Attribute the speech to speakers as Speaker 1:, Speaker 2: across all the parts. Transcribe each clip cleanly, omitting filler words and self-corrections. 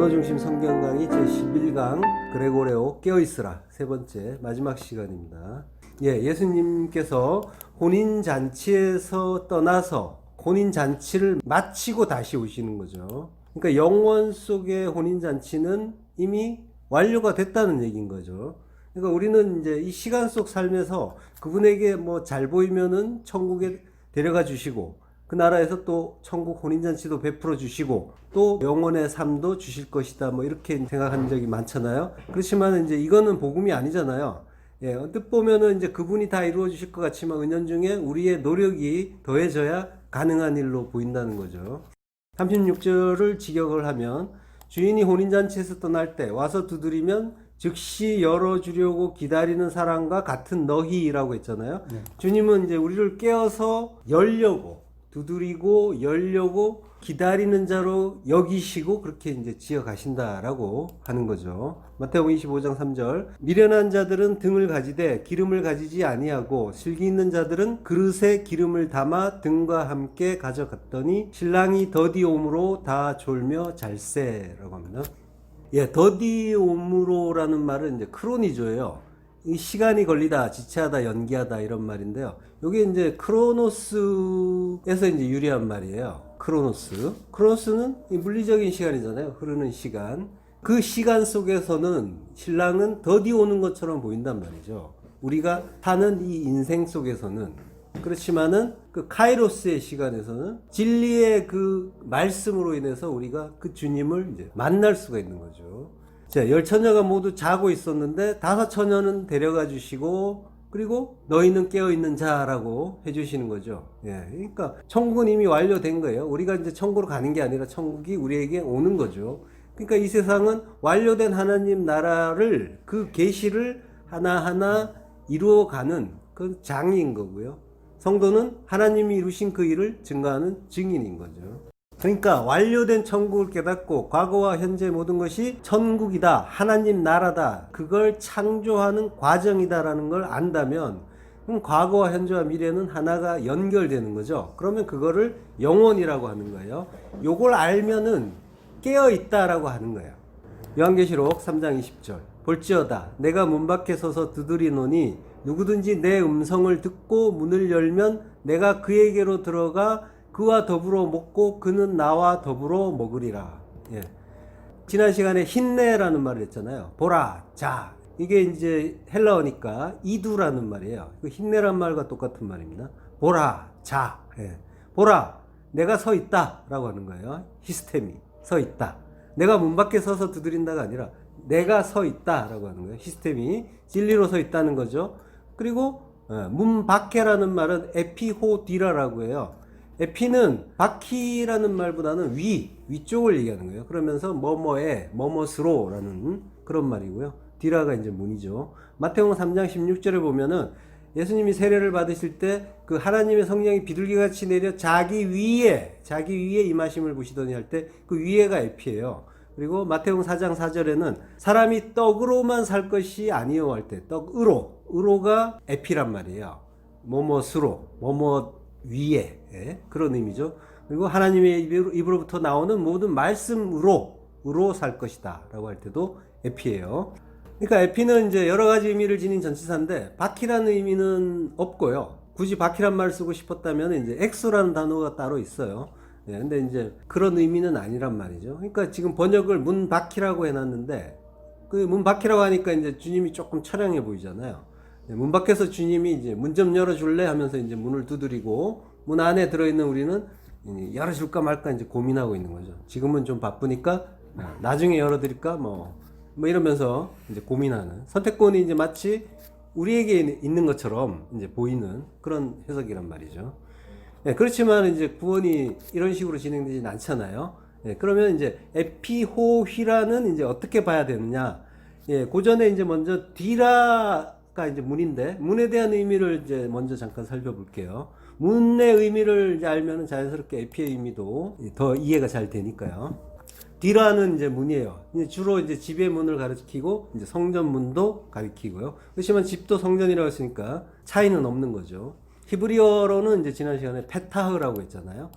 Speaker 1: 언어중심 성경 강의 제11강 그레고레오 깨어있으라 세 번째 마지막 시간입니다. 예수님께서 혼인잔치에서 떠나서 혼인잔치를 마치고 다시 오시는 거죠. 그러니까 영원 속의 혼인잔치는 이미 완료가 됐다는 얘기인 거죠. 그러니까 우리는 이제 이 시간 속 삶에서 그분에게 뭐 잘 보이면은 천국에 데려가 주시고 그 나라에서 또 천국 혼인잔치도 베풀어 주시고 또 영원의 삶도 주실 것이다 뭐 이렇게 생각한 적이 많잖아요. 그렇지만 이제 이거는 복음이 아니잖아요. 언뜻 보면은 이제 그분이 다 이루어 주실 것 같지만 은연중에 우리의 노력이 더해져야 가능한 일로 보인다는 거죠. 36절을 직역을 하면 주인이 혼인잔치에서 떠날 때 와서 두드리면 즉시 열어주려고 기다리는 사람과 같은 너희라고 했잖아요. 주님은 이제 우리를 깨워서 열려고 두드리고 열려고 기다리는 자로 여기시고 그렇게 이제 지어 가신다라고 하는 거죠. 마태복음 25장 3절 미련한 자들은 등을 가지되 기름을 가지지 아니하고 슬기 있는 자들은 그릇에 기름을 담아 등과 함께 가져갔더니 신랑이 더디옴으로 다 졸며 잘세라고 합니다. 더디옴으로라는 말은 이제 크로니조예요. 이 시간이 걸리다, 지체하다, 연기하다 이런 말인데요. 이게 이제 크로노스에서 이제 유래한 말이에요. 크로노스는 물리적인 시간이잖아요. 흐르는 시간. 그 시간 속에서는 신랑은 더디 오는 것처럼 보인단 말이죠. 우리가 사는 이 인생 속에서는 그렇지만은 그 카이로스의 시간에서는 진리의 그 말씀으로 인해서 우리가 그 주님을 이제 만날 수가 있는 거죠. 자, 10처녀가 모두 자고 있었는데 5처녀는 데려가 주시고 그리고 너희는 깨어있는 자라고 해주시는 거죠. 그러니까 천국은 이미 완료된 거예요. 우리가 이제 천국으로 가는 게 아니라 천국이 우리에게 오는 거죠. 그러니까 이 세상은 완료된 하나님 나라를 그 계시를 하나하나 이루어가는 그 장인 거고요. 성도는 하나님이 이루신 그 일을 증거하는 증인인 거죠. 그러니까 완료된 천국을 깨닫고 과거와 현재 모든 것이 천국이다, 하나님 나라다, 그걸 창조하는 과정이다라는 걸 안다면 그럼 과거와 현재와 미래는 하나가 연결되는 거죠. 그러면 그거를 영원이라고 하는 거예요. 요걸 알면은 깨어있다라고 하는 거예요. 요한계시록 3장 20절 볼지어다 내가 문 밖에 서서 두드리노니 누구든지 내 음성을 듣고 문을 열면 내가 그에게로 들어가 그와 더불어 먹고 그는 나와 더불어 먹으리라. 지난 시간에 힘내라는 말을 했잖아요. 보라, 자. 이게 이제 헬라어니까 이두라는 말이에요. 그 힘내란 말과 똑같은 말입니다. 보라, 자. 보라, 내가 서 있다 라고 하는 거예요. 히스테미, 서 있다. 내가 문 밖에 서서 두드린다가 아니라 내가 서 있다 라고 하는 거예요. 히스테미, 진리로 서 있다는 거죠. 그리고 문 밖에라는 말은 에피호디라라고 해요. 에피는 바퀴라는 말보다는 위쪽을 얘기하는 거예요. 그러면서 뭐뭐에 뭐뭇으로라는 그런 말이고요. 디라가 이제 문이죠. 마태복음 3장 16절에 보면은 예수님이 세례를 받으실 때 그 하나님의 성령이 비둘기같이 내려 자기 위에 임하심을 보시더니 할 때 그 위에가 에피예요. 그리고 마태복음 4장 4절에는 사람이 떡으로만 살 것이 아니요 할 때 떡으로가 에피란 말이에요. 뭐뭇으로 뭐뭇 위에 그런 의미죠. 그리고 하나님의 입으로부터 나오는 모든 말씀으로 살 것이다 라고 할 때도 에피예요. 그러니까 에피는 이제 여러 가지 의미를 지닌 전치사인데 바퀴라는 의미는 없고요. 굳이 바퀴란 말을 쓰고 싶었다면 이제 엑소라는 단어가 따로 있어요. 근데 이제 그런 의미는 아니란 말이죠. 그러니까 지금 번역을 문 바퀴라고 해놨는데 그 문 바퀴라고 하니까 이제 주님이 조금 처량해 보이잖아요. 문 밖에서 주님이 이제 문 좀 열어줄래 하면서 이제 문을 두드리고 문 안에 들어있는 우리는 열어줄까 말까 이제 고민하고 있는 거죠. 지금은 좀 바쁘니까 나중에 열어드릴까 뭐 이러면서 이제 고민하는 선택권이 이제 마치 우리에게 있는 것처럼 이제 보이는 그런 해석이란 말이죠. 그렇지만 이제 구원이 이런 식으로 진행되지는 않잖아요. 그러면 이제 에피호휘라는 이제 어떻게 봐야 되느냐? 고전에 이제 먼저 디라가 이제 문인데 문에 대한 의미를 이제 먼저 잠깐 살펴볼게요. 문의 의미를 이제 알면은 자연스럽게 에피의 의미도 더 이해가 잘 되니까요. 디라는 이제 문이에요. 주로 이제 집의 문을 가리키고 이제 성전 문도 가리키고요. 그렇지만 집도 성전이라고 했으니까 차이는 없는 거죠. 히브리어로는 이제 지난 시간에 페타흐라고 했잖아요.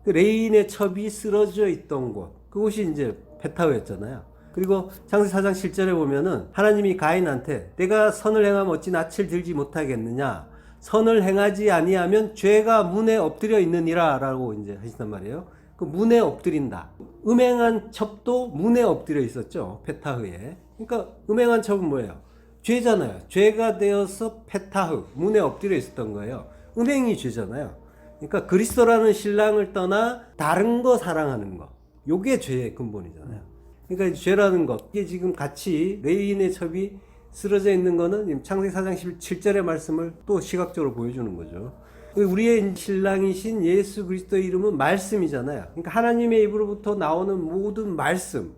Speaker 1: 그 레인의 첩이 쓰러져 있던 곳, 그곳이 이제 페타흐였잖아요. 그리고 창세기 4장 7절에 보면은 하나님이 가인한테 내가 선을 행하면 어찌 낯을 들지 못하겠느냐, 선을 행하지 아니하면 죄가 문에 엎드려 있느니라 라고 이제 하신단 말이에요. 그 문에 엎드린다. 음행한 첩도 문에 엎드려 있었죠. 페타흐에. 그러니까 음행한 첩은 뭐예요? 죄잖아요. 죄가 되어서 페타흐, 문에 엎드려 있었던 거예요. 음행이 죄잖아요. 그러니까 그리스도라는 신랑을 떠나 다른 거 사랑하는 거. 요게 죄의 근본이잖아요. 그러니까 죄라는 것, 이게 지금 같이 레인의 첩이 쓰러져 있는 거는 창세기 4장 17절의 말씀을 또 시각적으로 보여주는 거죠. 우리의 신랑이신 예수 그리스도의 이름은 말씀이잖아요. 그러니까 하나님의 입으로부터 나오는 모든 말씀,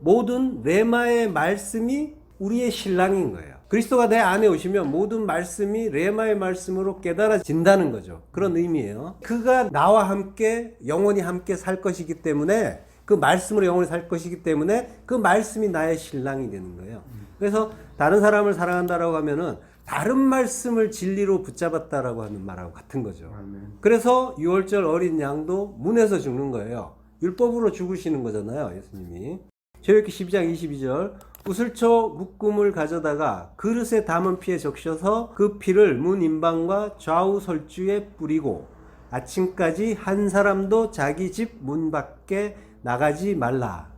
Speaker 1: 모든 레마의 말씀이 우리의 신랑인 거예요. 그리스도가 내 안에 오시면 모든 말씀이 레마의 말씀으로 깨달아진다는 거죠. 그런 의미예요. 그가 나와 함께 영원히 함께 살 것이기 때문에, 그 말씀으로 영원히 살 것이기 때문에 그 말씀이 나의 신랑이 되는 거예요. 그래서 다른 사람을 사랑한다라고 하면은 다른 말씀을 진리로 붙잡았다라고 하는 말하고 같은 거죠. 그래서 6월절 어린 양도 문에서 죽는 거예요. 율법으로 죽으시는 거잖아요, 예수님이. 출애굽기 12장 22절 우슬초 묶음을 가져다가 그릇에 담은 피에 적셔서 그 피를 문 인방과 좌우 설주에 뿌리고 아침까지 한 사람도 자기 집 문 밖에 나가지 말라.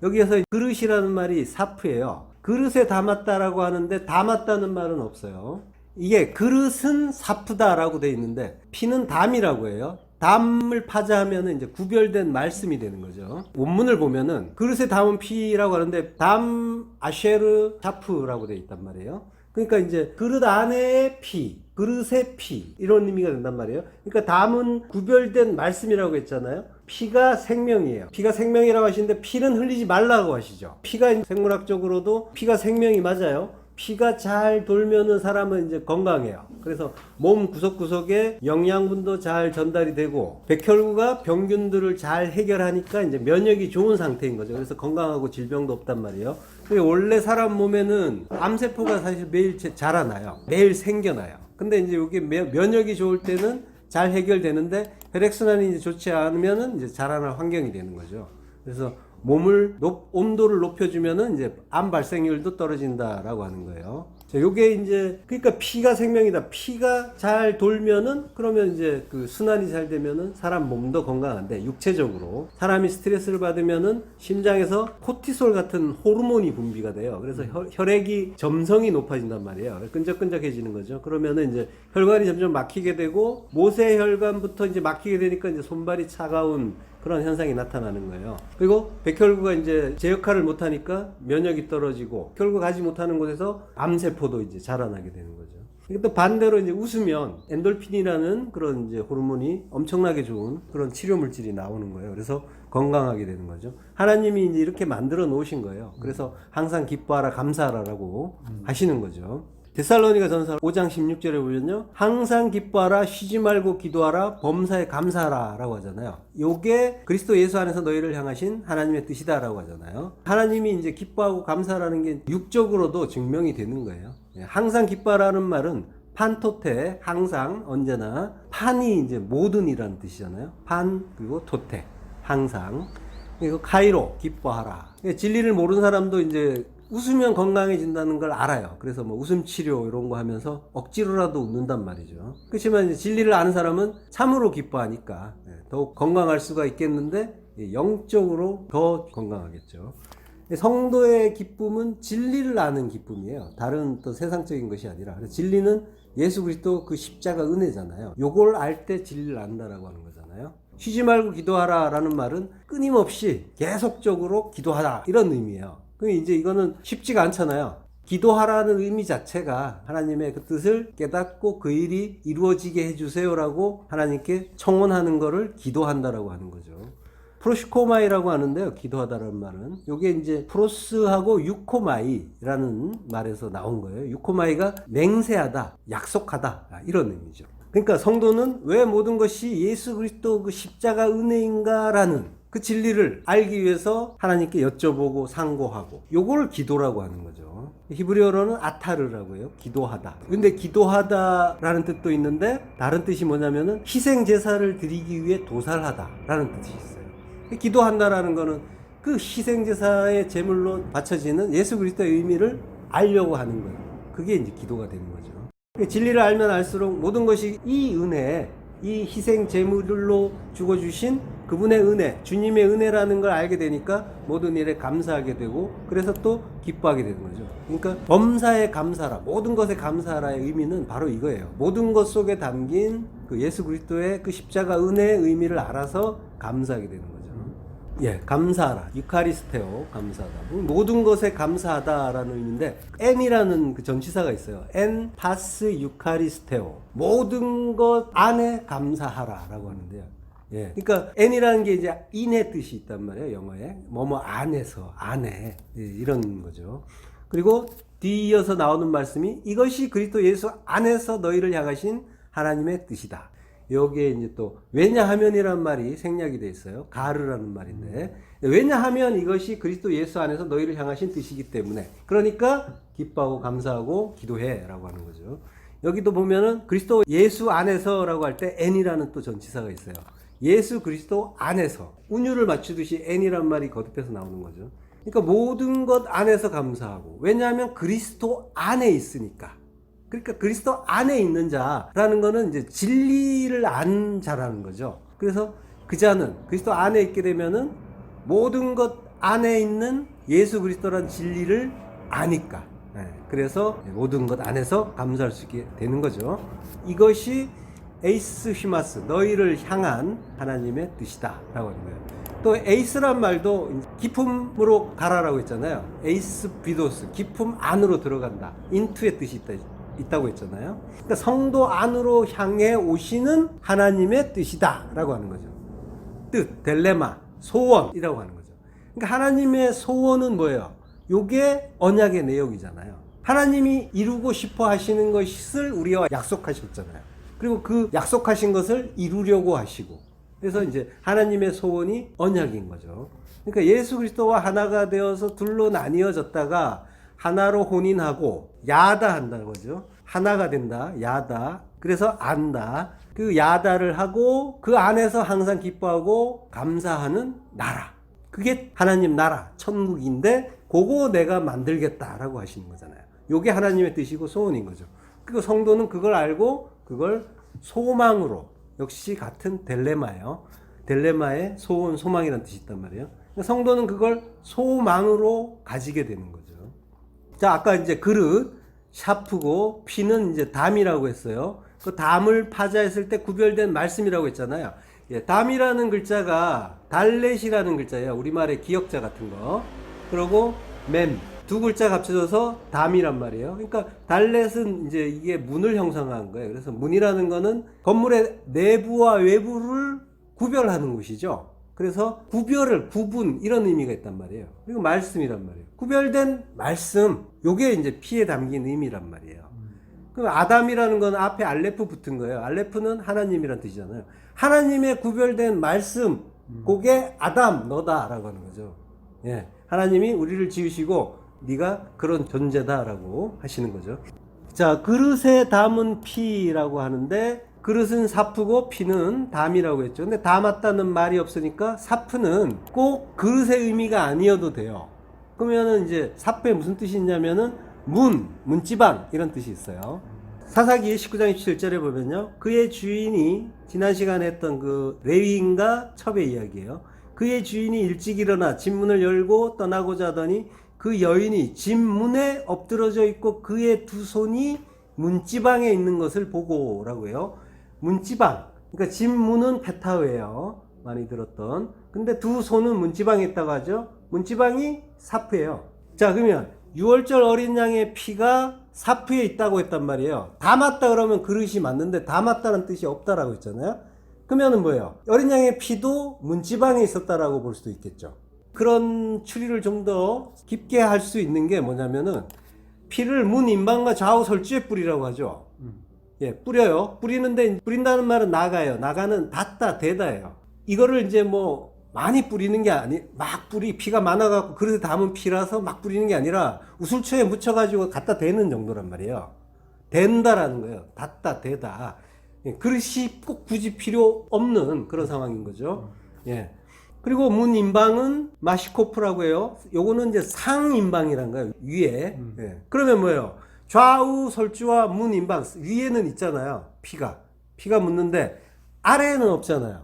Speaker 1: 여기에서 그릇이라는 말이 사프예요. 그릇에 담았다라고 하는데 담았다는 말은 없어요. 이게 그릇은 사프다라고 되어 있는데 피는 담이라고 해요. 담을 파자하면 이제 구별된 말씀이 되는 거죠. 원문을 보면은 그릇에 담은 피라고 하는데 담 아쉐르 사프라고 되어 있단 말이에요. 그러니까 이제 그릇 안에 피, 그릇의 피, 이런 의미가 된단 말이에요. 그러니까 담은 구별된 말씀이라고 했잖아요. 피가 생명이에요. 피가 생명이라고 하시는데 피는 흘리지 말라고 하시죠. 피가 생물학적으로도 피가 생명이 맞아요. 피가 잘 돌면은 사람은 이제 건강해요. 그래서 몸 구석구석에 영양분도 잘 전달이 되고 백혈구가 병균들을 잘 해결하니까 이제 면역이 좋은 상태인 거죠. 그래서 건강하고 질병도 없단 말이에요. 원래 사람 몸에는 암세포가 사실 매일 자라나요. 매일 생겨나요. 근데 이제 이게 면역이 좋을 때는 잘 해결되는데 혈액순환이 이제 좋지 않으면은 이제 자라날 환경이 되는 거죠. 그래서 몸을 온도를 높여주면은 이제 암 발생률도 떨어진다라고 하는 거예요. 자, 요게 이제 그러니까 피가 생명이다. 피가 잘 돌면은 그러면 이제 그 순환이 잘 되면은 사람 몸도 건강한데 육체적으로 사람이 스트레스를 받으면은 심장에서 코티솔 같은 호르몬이 분비가 돼요. 그래서 혈액이 점성이 높아진단 말이에요. 끈적끈적해지는 거죠. 그러면은 이제 혈관이 점점 막히게 되고 모세혈관부터 이제 막히게 되니까 이제 손발이 차가운 그런 현상이 나타나는 거예요. 그리고 백혈구가 이제 제 역할을 못하니까 면역이 떨어지고 혈구 가지 못하는 곳에서 암세포도 이제 자라나게 되는 거죠. 또 반대로 이제 웃으면 엔돌핀이라는 그런 이제 호르몬이 엄청나게 좋은 그런 치료 물질이 나오는 거예요. 그래서 건강하게 되는 거죠. 하나님이 이제 이렇게 만들어 놓으신 거예요. 그래서 항상 기뻐하라, 감사하라라고 하시는 거죠. 데살로니가 전서 5장 16절에 보면요, 항상 기뻐하라, 쉬지 말고 기도하라, 범사에 감사하라 라고 하잖아요. 요게 그리스도 예수 안에서 너희를 향하신 하나님의 뜻이다 라고 하잖아요. 하나님이 이제 기뻐하고 감사라는 게 육적으로도 증명이 되는 거예요. 항상 기뻐하라는 말은 판토테, 항상, 언제나, 판이 이제 모든이라는 뜻이잖아요. 판, 그리고 토테, 항상. 그리고 카이로, 기뻐하라. 진리를 모르는 사람도 이제 웃으면 건강해진다는 걸 알아요. 그래서 뭐 웃음 치료 이런 거 하면서 억지로라도 웃는단 말이죠. 그렇지만 이제 진리를 아는 사람은 참으로 기뻐하니까 더욱 건강할 수가 있겠는데 영적으로 더 건강하겠죠. 성도의 기쁨은 진리를 아는 기쁨이에요. 다른 또 세상적인 것이 아니라. 진리는 예수 그리스도 그 십자가 은혜잖아요. 요걸 알 때 진리를 안다라고 하는 거잖아요. 쉬지 말고 기도하라 라는 말은 끊임없이 계속적으로 기도하라 이런 의미예요. 이제 이거는 쉽지가 않잖아요. 기도하라는 의미 자체가 하나님의 그 뜻을 깨닫고 그 일이 이루어지게 해주세요라고 하나님께 청원하는 거를 기도한다라고 하는 거죠. 프로시코마이라고 하는데요. 기도하다라는 말은. 요게 이제 프로스하고 유코마이라는 말에서 나온 거예요. 유코마이가 맹세하다, 약속하다 이런 의미죠. 그러니까 성도는 왜 모든 것이 예수 그리스도 그 십자가 은혜인가라는 그 진리를 알기 위해서 하나님께 여쭤보고 상고하고 요걸 기도라고 하는 거죠. 히브리어로는 아타르라고 해요. 기도하다. 근데 기도하다라는 뜻도 있는데 다른 뜻이 뭐냐면은 희생 제사를 드리기 위해 도살하다라는 뜻이 있어요. 기도한다라는 거는 그 희생제사의 제물로 바쳐지는 예수 그리스도의 의미를 알려고 하는 거예요. 그게 이제 기도가 되는 거죠. 진리를 알면 알수록 모든 것이 이 은혜, 이 희생 제물로 죽어주신 그분의 은혜, 주님의 은혜라는 걸 알게 되니까 모든 일에 감사하게 되고, 그래서 또 기뻐하게 되는 거죠. 그러니까 범사에 감사하라, 모든 것에 감사하라의 의미는 바로 이거예요. 모든 것 속에 담긴 그 예수 그리스도의 그 십자가 은혜의 의미를 알아서 감사하게 되는 거죠. 예, 감사하라, 유카리스테오, 감사하다. 모든 것에 감사하다라는 의미인데, N이라는 그 전치사가 있어요. N 파스 유카리스테오, 모든 것 안에 감사하라라고 하는데요. 예, 그러니까 N이라는 게 이제 in의 뜻이 있단 말이에요, 영어에. 뭐뭐 안에서, 안에, 예, 이런 거죠. 그리고 뒤이어서 나오는 말씀이 이것이 그리스도 예수 안에서 너희를 향하신 하나님의 뜻이다. 여기에 이제 또 왜냐하면이라는 말이 생략이 돼 있어요. 가르라는 말인데, 왜냐하면 이것이 그리스도 예수 안에서 너희를 향하신 뜻이기 때문에, 그러니까 기뻐하고 감사하고 기도해라고 하는 거죠. 여기도 보면은 그리스도 예수 안에서라고 할 때 N이라는 또 전치사가 있어요. 예수 그리스도 안에서, 운율을 맞추듯이 N이란 말이 거듭해서 나오는 거죠. 그러니까 모든 것 안에서 감사하고, 왜냐하면 그리스도 안에 있으니까. 그러니까 그리스도 안에 있는 자라는 거는 이제 진리를 안 자라는 거죠. 그래서 그 자는 그리스도 안에 있게 되면은 모든 것 안에 있는 예수 그리스도란 진리를 아니까. 그래서 모든 것 안에서 감사할 수 있게 되는 거죠. 이것이 에이스 휘마스, 너희를 향한 하나님의 뜻이다 라고 하는 거예요. 또 에이스란 말도 깊음으로 가라라고 했잖아요. 에이스 비도스, 깊음 안으로 들어간다, 인투의 뜻이 있다고 했잖아요. 그러니까 성도 안으로 향해 오시는 하나님의 뜻이다 라고 하는 거죠. 뜻, 델레마, 소원이라고 하는 거죠. 그러니까 하나님의 소원은 뭐예요? 요게 언약의 내용이잖아요. 하나님이 이루고 싶어 하시는 것을 우리와 약속하셨잖아요. 그리고 그 약속하신 것을 이루려고 하시고, 그래서 이제 하나님의 소원이 언약인 거죠. 그러니까 예수 그리스도와 하나가 되어서 둘로 나뉘어졌다가 하나로 혼인하고 야다 한다는 거죠. 하나가 된다, 야다. 그래서 안다. 그 야다를 하고 그 안에서 항상 기뻐하고 감사하는 나라. 그게 하나님 나라, 천국인데 그거 내가 만들겠다라고 하시는 거잖아요. 요게 하나님의 뜻이고 소원인 거죠. 그리고 성도는 그걸 알고 그걸 소망으로, 역시 같은 델레마예요. 델레마의 소원, 소망이라는 뜻이 있단 말이에요. 성도는 그걸 소망으로 가지게 되는 거죠. 자, 아까 이제 그릇, 샤프고 피는 이제 담이라고 했어요. 그 담을 파자했을 때 구별된 말씀이라고 했잖아요. 예, 담이라는 글자가 달렛이라는 글자예요. 우리말의 기역자 같은 거. 그리고 맴, 두 글자 합쳐져서 담이란 말이에요. 그러니까 달렛은 이제 이게 문을 형성한 거예요. 그래서 문이라는 거는 건물의 내부와 외부를 구별하는 곳이죠. 그래서 구별을, 구분, 이런 의미가 있단 말이에요. 그리고 말씀이란 말이에요. 구별된 말씀, 요게 이제 피에 담긴 의미란 말이에요. 그럼 아담이라는 건 앞에 알레프 붙은 거예요. 알레프는 하나님이란 뜻이잖아요. 하나님의 구별된 말씀, 그게 아담, 너다라고 하는 거죠. 예, 하나님이 우리를 지으시고 네가 그런 존재다라고 하시는 거죠. 자, 그릇에 담은 피라고 하는데, 그릇은 사프고 피는 담이라고 했죠. 근데 담았다는 말이 없으니까 사프는 꼭 그릇의 의미가 아니어도 돼요. 그러면은 이제 사프에 무슨 뜻이 있냐면은 문지방 이런 뜻이 있어요. 사사기 19장 27절에 보면요, 그의 주인이, 지난 시간에 했던 그 레위인과 첩의 이야기예요. 그의 주인이 일찍 일어나 집문을 열고 떠나고자 하더니 그 여인이 집문에 엎드러져 있고 그의 두 손이 문지방에 있는 것을 보고라고 해요. 문지방, 그러니까 집문은 페타우예요. 많이 들었던. 근데 두 손은 문지방에 있다고 하죠. 문지방이 사프예요. 자, 그러면 6월절 어린 양의 피가 사프에 있다고 했단 말이에요. 담았다 그러면 그릇이 맞는데 담았다는 뜻이 없다라고 했잖아요. 그러면은 뭐예요? 어린 양의 피도 문지방에 있었다라고 볼 수도 있겠죠. 그런 추리를 좀 더 깊게 할 수 있는 게 뭐냐면은, 피를 문 임방과 좌우 설주에 뿌리라고 하죠. 예, 뿌려요. 뿌리는데, 뿌린다는 말은 나가요. 나가는 닿다, 대다예요. 이거를 이제 뭐 많이 뿌리는 게 막 피가 많아갖고 그릇에 담은 피라서 막 뿌리는 게 아니라 우술초에 묻혀가지고 갖다 대는 정도란 말이에요. 된다라는 거예요. 닿다, 대다. 예, 그릇이 꼭 굳이 필요 없는 그런 상황인 거죠. 예. 그리고 문인방은 마시코프라고 해요. 요거는 이제 상인방이란 거예요. 위에. 예. 그러면 뭐예요? 좌우 설주와 문인방 위에는 있잖아요. 피가 묻는데 아래에는 없잖아요.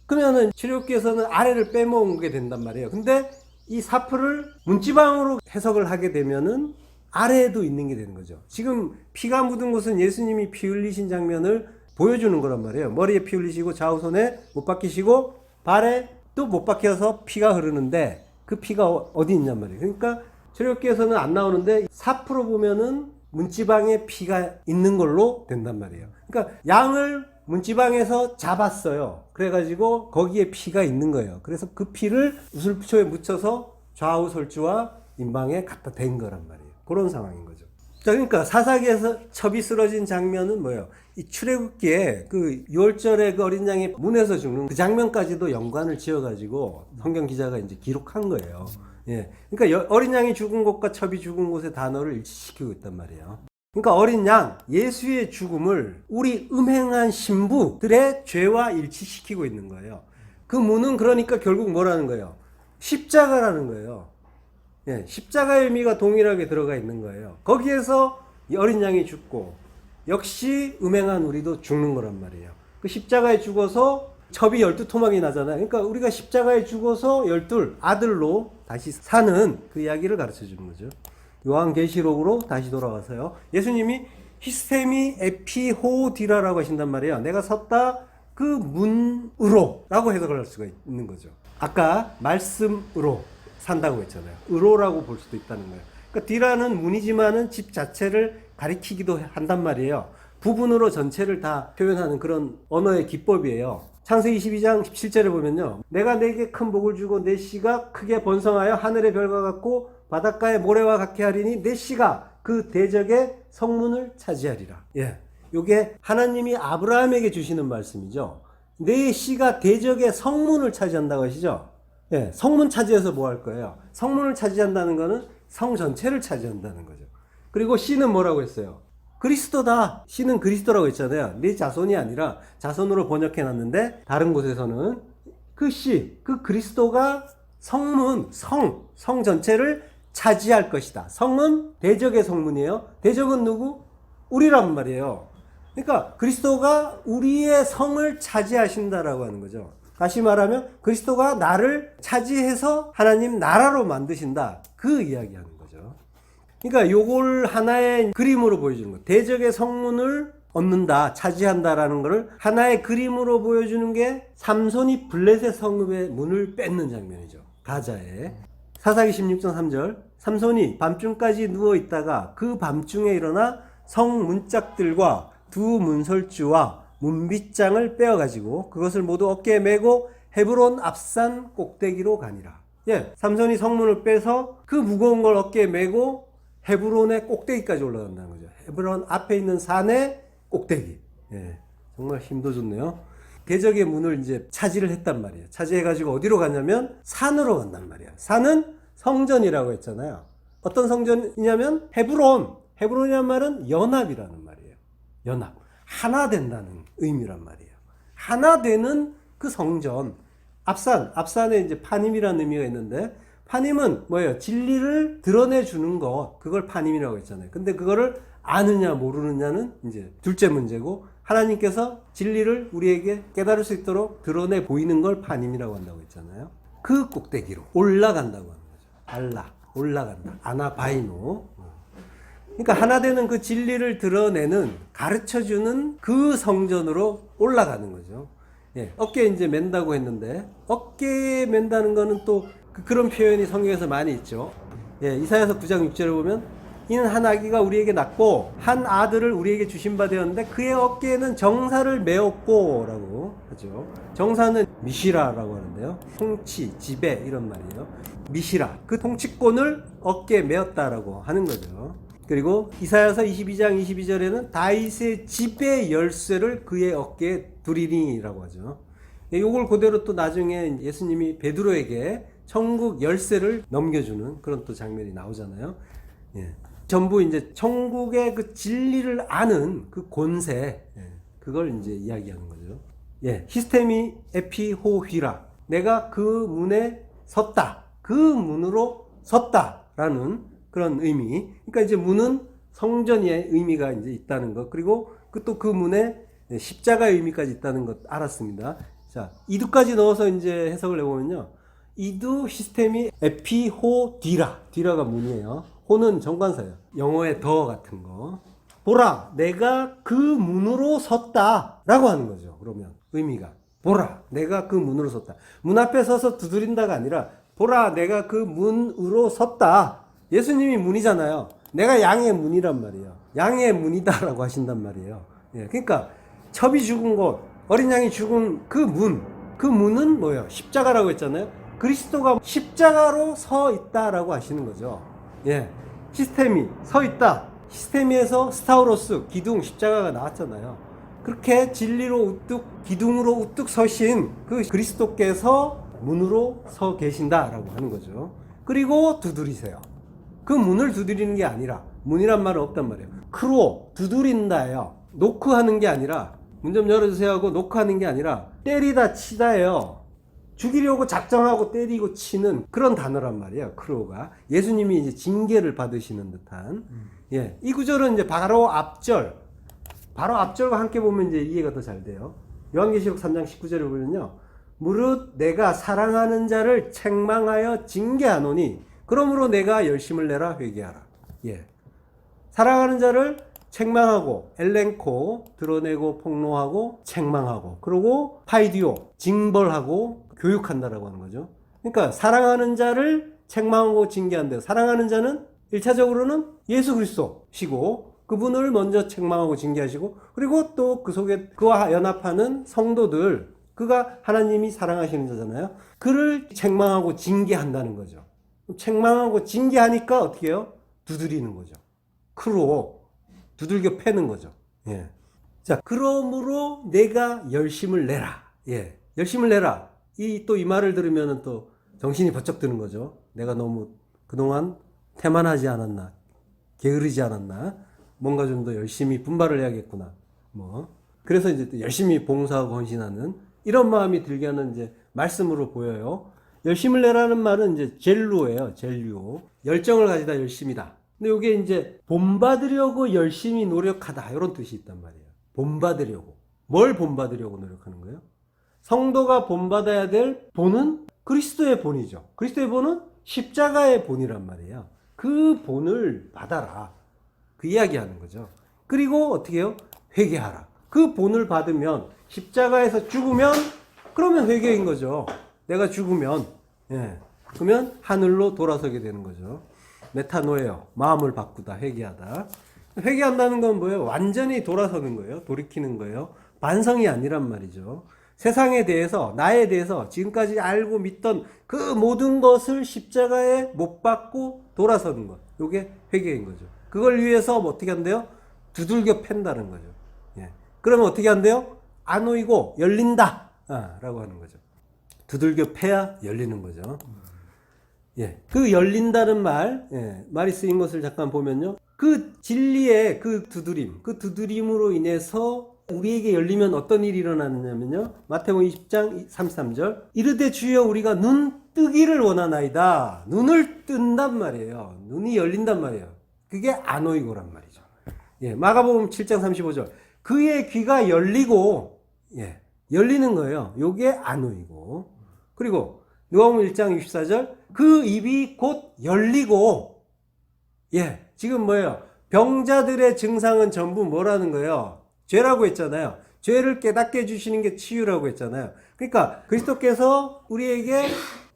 Speaker 1: 그러면은 치료기에서는 아래를 빼먹게 된단 말이에요. 근데 이 사프를 문지방으로 해석을 하게 되면은 아래에도 있는 게 되는 거죠. 지금 피가 묻은 곳은 예수님이 피 흘리신 장면을 보여주는 거란 말이에요. 머리에 피 흘리시고 좌우손에 못 박히시고 발에 또 못 박혀서 피가 흐르는데 그 피가 어디 있냔 말이에요. 그러니까 치료기에서는 안 나오는데 사프로 보면은 문지방에 피가 있는 걸로 된단 말이에요. 그러니까 양을 문지방에서 잡았어요. 그래가지고 거기에 피가 있는 거예요. 그래서 그 피를 우슬초에 묻혀서 좌우 설주와 인방에 갖다 댄 거란 말이에요. 그런 상황인 거죠. 자, 그러니까 사사기에서 첩이 쓰러진 장면은 뭐예요? 이 출애굽기에 그 6월절에 그 어린 양이 문에서 죽는 그 장면까지도 연관을 지어가지고 성경 기자가 이제 기록한 거예요. 예. 그러니까 어린 양이 죽은 곳과 첩이 죽은 곳의 단어를 일치시키고 있단 말이에요. 그러니까 어린 양, 예수의 죽음을 우리 음행한 신부들의 죄와 일치시키고 있는 거예요. 그 문은 그러니까 결국 뭐라는 거예요? 십자가라는 거예요. 예, 십자가의 의미가 동일하게 들어가 있는 거예요. 거기에서 이 어린 양이 죽고 역시 음행한 우리도 죽는 거란 말이에요. 그 십자가에 죽어서 첩이 12토막이 나잖아요. 그러니까 우리가 십자가에 죽어서 12 아들로 다시 사는 그 이야기를 가르쳐 주는 거죠. 요한계시록으로 다시 돌아와서요. 예수님이 히스테미 에피호디라라고 하신단 말이에요. 내가 섰다 그 문으로 라고 해석을 할 수가 있는 거죠. 아까 말씀으로 산다고 했잖아요. 으로라고 볼 수도 있다는 거예요. 그러니까 디라는 문이지만은 집 자체를 가리키기도 한단 말이에요. 부분으로 전체를 다 표현하는 그런 언어의 기법이에요. 창세기 22장 17절에 보면요. 내가 내게 큰 복을 주고 내 씨가 크게 번성하여 하늘의 별과 같고 바닷가의 모래와 같게 하리니 내 씨가 그 대적의 성문을 차지하리라. 예. 요게 하나님이 아브라함에게 주시는 말씀이죠. 내 씨가 대적의 성문을 차지한다고 하시죠. 예. 성문 차지해서 뭐 할 거예요? 성문을 차지한다는 거는 성 전체를 차지한다는 거죠. 그리고 씨는 뭐라고 했어요? 그리스도다. 씨는 그리스도라고 했잖아요. 내 자손이 아니라 자손으로 번역해 놨는데 다른 곳에서는 그 씨, 그 그리스도가 성문, 성 전체를 차지할 것이다. 성은 대적의 성문이에요. 대적은 누구? 우리란 말이에요. 그러니까 그리스도가 우리의 성을 차지하신다라고 하는 거죠. 다시 말하면 그리스도가 나를 차지해서 하나님 나라로 만드신다. 그 이야기하는 거죠. 그러니까 요걸 하나의 그림으로 보여주는 거예요. 대적의 성문을 얻는다, 차지한다라는 것을 하나의 그림으로 보여주는 게 삼손이 블레셋 성읍의 문을 뺏는 장면이죠. 가자에. 사사기 16장 3절. 삼손이 밤중까지 누워있다가 그 밤중에 일어나 성 문짝들과 두 문설주와 문빗장을 빼어가지고 그것을 모두 어깨에 메고 헤브론 앞산 꼭대기로 가니라. 예, 삼손이 성문을 빼서 그 무거운 걸 어깨에 메고 헤브론의 꼭대기까지 올라간다는 거죠. 헤브론 앞에 있는 산의 꼭대기. 예, 정말 힘도 좋네요. 대적의 문을 이제 차지를 했단 말이에요. 차지해가지고 어디로 가냐면 산으로 간단 말이에요. 산은 성전이라고 했잖아요. 어떤 성전이냐면 헤브론. 헤브론이란 말은 연합이라는 말이에요. 연합. 하나 된다는 의미란 말이에요. 하나 되는 그 성전. 앞산에 이제 파님이라는 의미가 있는데 파님은 뭐예요? 진리를 드러내주는 것. 그걸 파님이라고 했잖아요. 근데 그거를 아느냐 모르느냐는 이제 둘째 문제고 하나님께서 진리를 우리에게 깨달을 수 있도록 드러내 보이는 걸 파님이라고 한다고 했잖아요. 그 꼭대기로 올라간다고 하는 거죠. 알라. 올라간다. 아나바이노. 그러니까 하나 되는 그 진리를 드러내는 가르쳐주는 그 성전으로 올라가는 거죠. 예, 어깨에 이제 맨다고 했는데 어깨에 맨다는 거는 또 그런 표현이 성경에서 많이 있죠. 예, 이사야서 9장 6절에 보면 이는 한 아기가 우리에게 낳고 한 아들을 우리에게 주신 바 되었는데 그의 어깨에는 정사를 메었고 라고 하죠. 정사는 미시라라고 하는데요. 통치, 지배 이런 말이에요. 미시라, 그 통치권을 어깨에 메었다라고 하는 거죠. 그리고 이사야서 22장 22절에는 다윗의 집의 열쇠를 그의 어깨에 두리니라고 하죠. 이걸 그대로 또 나중에 예수님이 베드로에게 천국 열쇠를 넘겨주는 그런 또 장면이 나오잖아요. 예. 전부 이제 천국의 그 진리를 아는 그 권세, 예. 그걸 이제 이야기하는 거죠. 예. 히스테미 에피호휘라. 내가 그 문에 섰다. 그 문으로 섰다라는 그런 의미. 그러니까 이제 문은 성전의 의미가 이제 있다는 것. 그리고 또 그 문에 십자가의 의미까지 있다는 것 알았습니다. 자, 이두까지 넣어서 이제 해석을 해보면요. 이두 시스템이 에피호디라. 디라가 문이에요. 호는 정관사예요. 영어의 더 같은 거. 보라, 내가 그 문으로 섰다. 라고 하는 거죠. 그러면 의미가. 보라, 내가 그 문으로 섰다. 문 앞에 서서 두드린다가 아니라 보라, 내가 그 문으로 섰다. 예수님이 문이잖아요. 내가 양의 문이란 말이에요. 양의 문이다라고 하신단 말이에요. 예, 그러니까 첩이 죽은 곳, 어린 양이 죽은 그 문은 뭐예요? 십자가라고 했잖아요. 그리스도가 십자가로 서 있다라고 하시는 거죠. 예, 시스템이 서 있다. 시스템에서 스타우로스, 기둥, 십자가가 나왔잖아요. 그렇게 진리로 우뚝, 기둥으로 우뚝 서신 그 그리스도께서 문으로 서 계신다라고 하는 거죠. 그리고 두드리세요. 그 문을 두드리는 게 아니라, 문이란 말은 없단 말이에요. 크로, 두드린다예요. 노크하는 게 아니라, 문 좀 열어주세요 하고 노크하는 게 아니라 때리다 치다예요. 죽이려고 작정하고 때리고 치는 그런 단어란 말이에요. 크로가. 예수님이 이제 징계를 받으시는 듯한. 예, 이 구절은 이제 바로 앞절과 함께 보면 이제 이해가 더 잘 돼요. 요한계시록 3장 19절에 보면요. 무릇 내가 사랑하는 자를 책망하여 징계하노니 그러므로 내가 열심을 내라 회개하라. 예. 사랑하는 자를 책망하고 엘렌코 드러내고 폭로하고 책망하고 그리고 파이디오 징벌하고 교육한다라고 하는 거죠. 그러니까 사랑하는 자를 책망하고 징계한대요. 사랑하는 자는 1차적으로는 예수 그리스도시고 그분을 먼저 책망하고 징계하시고 그리고 또 그 속에 그와 연합하는 성도들 그가 하나님이 사랑하시는 자잖아요. 그를 책망하고 징계한다는 거죠. 책망하고 징계하니까 어떻게 해요? 두드리는 거죠. 크로 두들겨 패는 거죠. 예. 자, 그러므로 내가 열심을 내라. 예. 열심을 내라. 또 이 말을 들으면 또 정신이 번쩍 드는 거죠. 내가 너무 그동안 태만하지 않았나. 게으르지 않았나. 뭔가 좀 더 열심히 분발을 해야겠구나. 그래서 이제 또 열심히 봉사하고 헌신하는 이런 마음이 들게 하는 이제 말씀으로 보여요. 열심을 내라는 말은 이제 젤루예요. 젤류. 열정을 가지다 열심이다. 근데 이게 이제 본받으려고 열심히 노력하다 이런 뜻이 있단 말이에요. 본받으려고. 뭘 본받으려고 노력하는 거예요? 성도가 본받아야 될 본은 그리스도의 본이죠. 그리스도의 본은 십자가의 본이란 말이에요. 그 본을 받아라. 그 이야기하는 거죠. 그리고 어떻게 해요? 회개하라. 그 본을 받으면 십자가에서 죽으면 그러면 회개인 거죠. 내가 죽으면 그러면 하늘로 돌아서게 되는 거죠. 메타노예요. 마음을 바꾸다, 회개하다. 회개한다는 건 뭐예요? 완전히 돌아서는 거예요. 돌이키는 거예요. 반성이 아니란 말이죠. 세상에 대해서, 나에 대해서 지금까지 알고 믿던 그 모든 것을 십자가에 못 박고 돌아서는 것. 이게 회개인 거죠. 그걸 위해서 어떻게 한대요? 두들겨 팬다는 거죠. 예. 그러면 어떻게 한대요? 안 놓이고 열린다. 라고 하는 거죠. 두들겨 패야 열리는 거죠. 예. 그 열린다는 말이 쓰인 것을 잠깐 보면요. 그 진리의 그 두드림으로 인해서 우리에게 열리면 어떤 일이 일어나느냐면요. 마태복음 20장 33절. 이르되 주여 우리가 눈 뜨기를 원하나이다. 눈을 뜬단 말이에요. 눈이 열린단 말이에요. 그게 아노이고란 말이죠. 예. 마가복음 7장 35절. 그의 귀가 열리고, 열리는 거예요. 요게 아노이고. 그리고 누가복음 1장 64절. 그 입이 곧 열리고, 지금 뭐예요? 병자들의 증상은 전부 뭐라는 거예요? 죄라고 했잖아요. 죄를 깨닫게 해주시는 게 치유라고 했잖아요. 그러니까 그리스도께서 우리에게